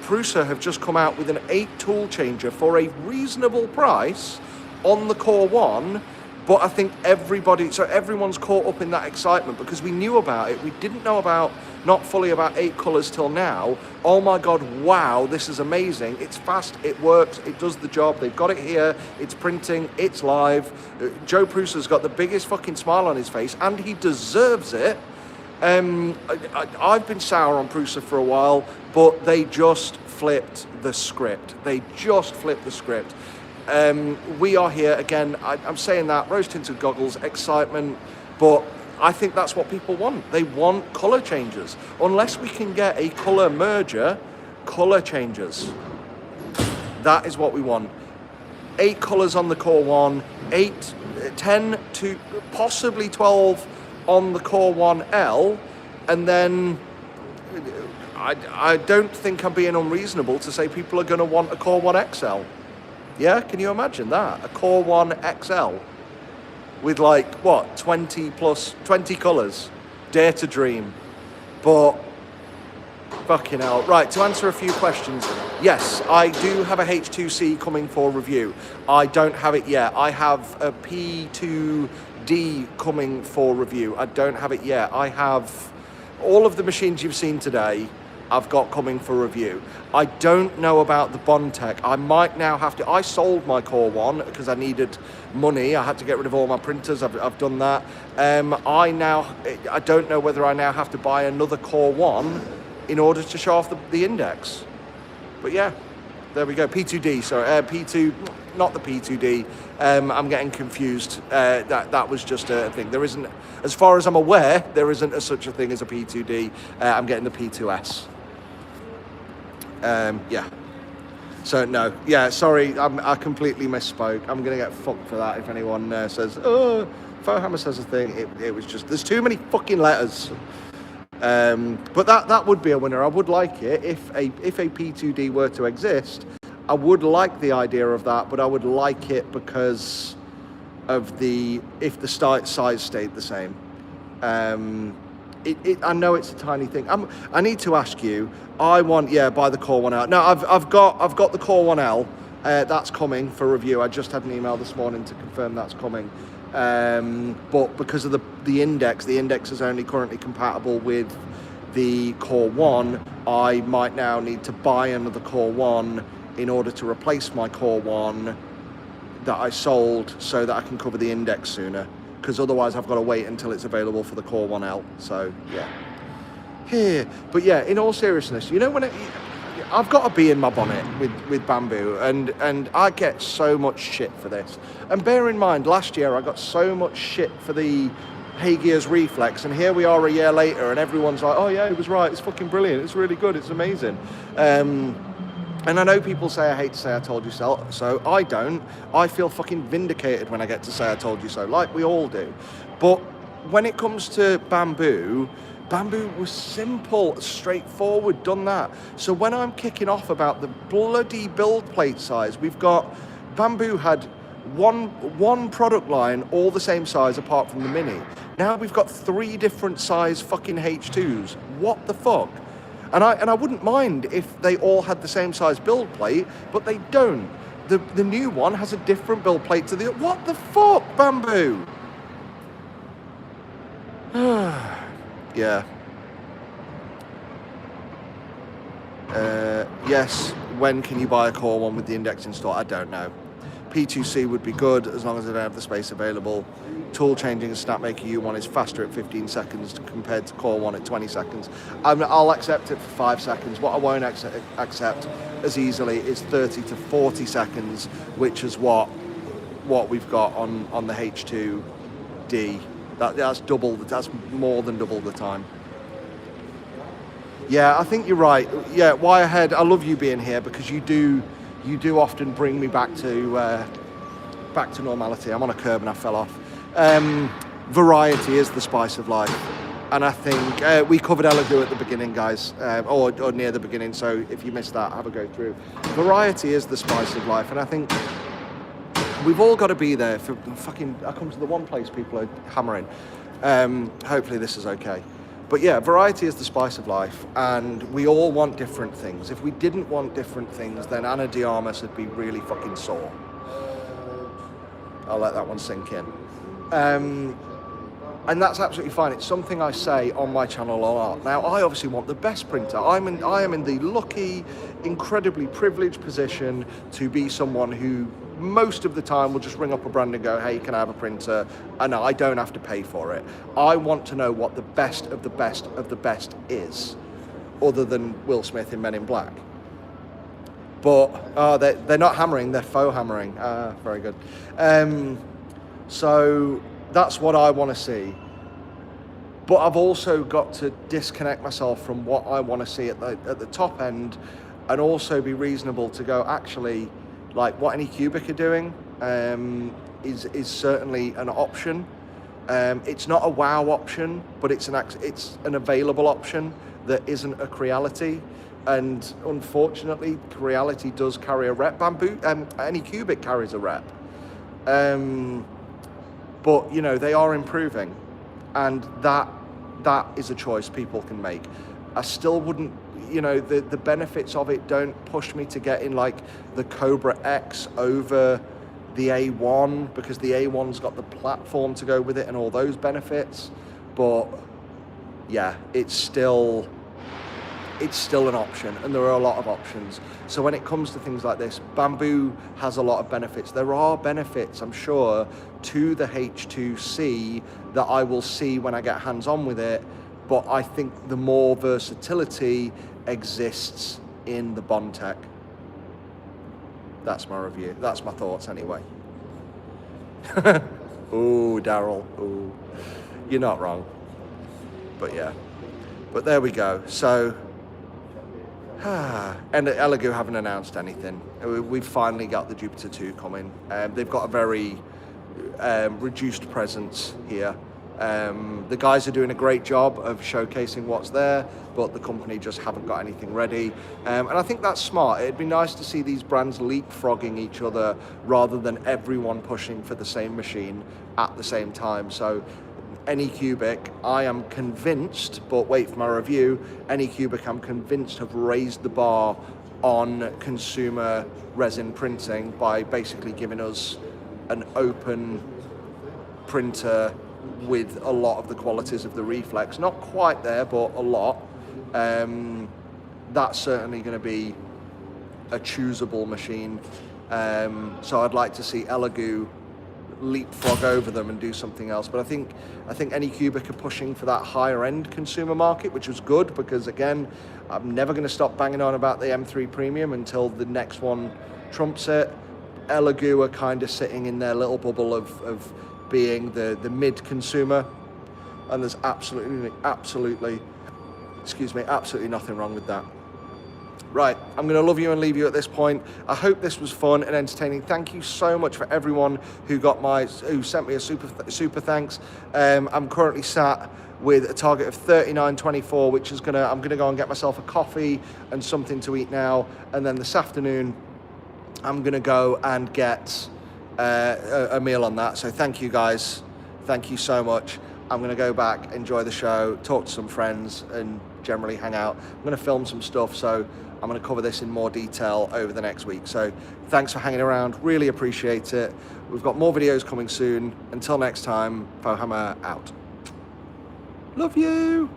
Prusa have just come out with an 8 tool changer for a reasonable price on the Core 1, but I think everyone's caught up in that excitement because we knew about it. We didn't know not fully about 8 colours till now. Oh my God, wow, this is amazing. It's fast, it works, it does the job. They've got it here, it's printing, it's live. Joe Prusa's got the biggest fucking smile on his face, and he deserves it. I've been sour on Prusa for a while, but they just flipped the script. We are here again. I'm saying that, rose-tinted goggles, excitement, but I think that's what people want. They want colour changes. Unless we can get a colour merger, colour changes. That is what we want. 8 colours on the Core 1, 10 to possibly 12 on the Core 1L, and then I don't think I'm being unreasonable to say people are going to want a Core 1 XL. Yeah, can you imagine that? A Core 1 XL with like, what, 20 colours. Dare to dream. But, fucking hell. Right, to answer a few questions. Yes, I do have a H2C coming for review. I don't have it yet. I have a P2D coming for review. I don't have it yet. I have all of the machines you've seen today, I've got coming for review. I don't know about the Bondtech. I might now have to, I sold my Core 1 because I needed money. I had to get rid of all my printers. I've done that. I don't know whether I now have to buy another Core 1 in order to show off the index. But yeah, there we go. P2D, sorry, P2, not the P2D. I'm getting confused. That was just a thing. There isn't, as far as I'm aware, there isn't such a thing as a P2D. I'm getting the P2S. Yeah. So no, yeah, sorry, I completely misspoke. I'm gonna get fucked for that if anyone says, oh, Fohammer says a thing. It was just, there's too many fucking letters. But that would be a winner. I would like it if a P2D were to exist. I would like the idea of that, but I would like it because of if the size stayed the same. I know it's a tiny thing. I need to ask you. Buy the Core 1L. No, I've got the Core 1L. That's coming for review. I just had an email this morning to confirm that's coming. But because of the index is only currently compatible with the Core 1. I might now need to buy another Core 1 in order to replace my Core 1 that I sold, so that I can cover the index sooner. Because otherwise I've got to wait until it's available for the Core 1L. So yeah. But yeah, in all seriousness, you know, I've got to be in my bonnet with Bambu, and I get so much shit for this. And bear in mind, last year I got so much shit for the Heygears Reflex, and here we are a year later, and everyone's like, oh yeah, it was right, it's fucking brilliant, it's really good, it's amazing. And I know people say I hate to say I told you so, so I don't. I feel fucking vindicated when I get to say I told you so, like we all do. But when it comes to Bambu was simple, straightforward, done that. So when I'm kicking off about the bloody build plate size, we've got, Bambu had one product line, all the same size apart from the Mini. Now we've got 3 different size fucking H2s. What the fuck? And I wouldn't mind if they all had the same size build plate, but they don't. The new one has a different build plate to the, what the fuck, Bambu? Yeah. Yes, when can you buy a Core 1 with the index installed? I don't know. P2C would be good as long as I don't have the space available. Tool changing a Snapmaker U1 is faster at 15 seconds compared to Core 1 at 20 seconds. I'll accept it for 5 seconds. What I won't accept as easily is 30 to 40 seconds, which is what we've got on the H2D. That's double. That's more than double the time. Yeah, I think you're right. Yeah, why ahead? I love you being here because you do often bring me back to normality. I'm on a curb and I fell off. Variety is the spice of life, and I think we covered Elegoo at the beginning, guys, or near the beginning. So if you missed that, have a go through. Variety is the spice of life, and I think we've all got to be there for fucking. I come to the one place people are hammering. Hopefully this is okay. But yeah, variety is the spice of life, and we all want different things. If we didn't want different things, then Ana de Armas would be really fucking sore. I'll let that one sink in. And that's absolutely fine. It's something I say on my channel a lot. Now, I obviously want the best printer. I am in the lucky, incredibly privileged position to be someone who most of the time will just ring up a brand and go, hey, can I have a printer? And I don't have to pay for it. I want to know what the best of the best of the best is, other than Will Smith in Men in Black. But they're not hammering, they're faux hammering. Very good. So that's what I want to see. But I've also got to disconnect myself from what I want to see at the top end, and also be reasonable to go, actually, like what Anycubic are doing is certainly an option. It's not a wow option, but it's an available option that isn't a Creality. And unfortunately, Creality does carry a rep. Anycubic carries a rep. But you know, they are improving, and that is a choice people can make. I still wouldn't, you know, the benefits of it don't push me to get in like the Cobra X over the A1, because the A1's got the platform to go with it and all those benefits. But yeah, it's still an option, and there are a lot of options. So when it comes to things like this, Bambu has a lot of benefits. There are benefits, I'm sure, to the H2C that I will see when I get hands-on with it, but I think the more versatility exists in the Bondtech. That's my review. That's my thoughts anyway. Ooh, Daryl. Ooh, you're not wrong. But yeah. But there we go. So, and Elegoo haven't announced anything. We've finally got the Jupiter 2 coming. They've got a very reduced presence here. The guys are doing a great job of showcasing what's there, but the company just haven't got anything ready. And I think that's smart. It'd be nice to see these brands leapfrogging each other rather than everyone pushing for the same machine at the same time. So Anycubic, I am convinced, but wait for my review, Anycubic, I'm convinced, have raised the bar on consumer resin printing by basically giving us an open printer with a lot of the qualities of the Reflex. Not quite there, but a lot. That's certainly going to be a choosable machine. So I'd like to see Elegoo leapfrog over them and do something else. But I think Anycubic are pushing for that higher end consumer market, which was good, because again, I'm never going to stop banging on about the M3 Premium until the next one trumps it. Elegoo are kind of sitting in their little bubble of being the mid consumer, and there's absolutely nothing wrong with that. Right, I'm going to love you and leave you at this point. I hope this was fun and entertaining. Thank you so much for everyone who sent me a super thanks. I'm currently sat with a target of 39.24, which is I'm gonna go and get myself a coffee and something to eat now, and then this afternoon I'm gonna go and get a meal on that. So thank you guys, thank you so much. I'm gonna go back, enjoy the show, talk to some friends, and generally hang out. I'm gonna film some stuff, so I'm gonna cover this in more detail over the next week. So thanks for hanging around, really appreciate it. We've got more videos coming soon. Until next time, Fohammer out. Love you.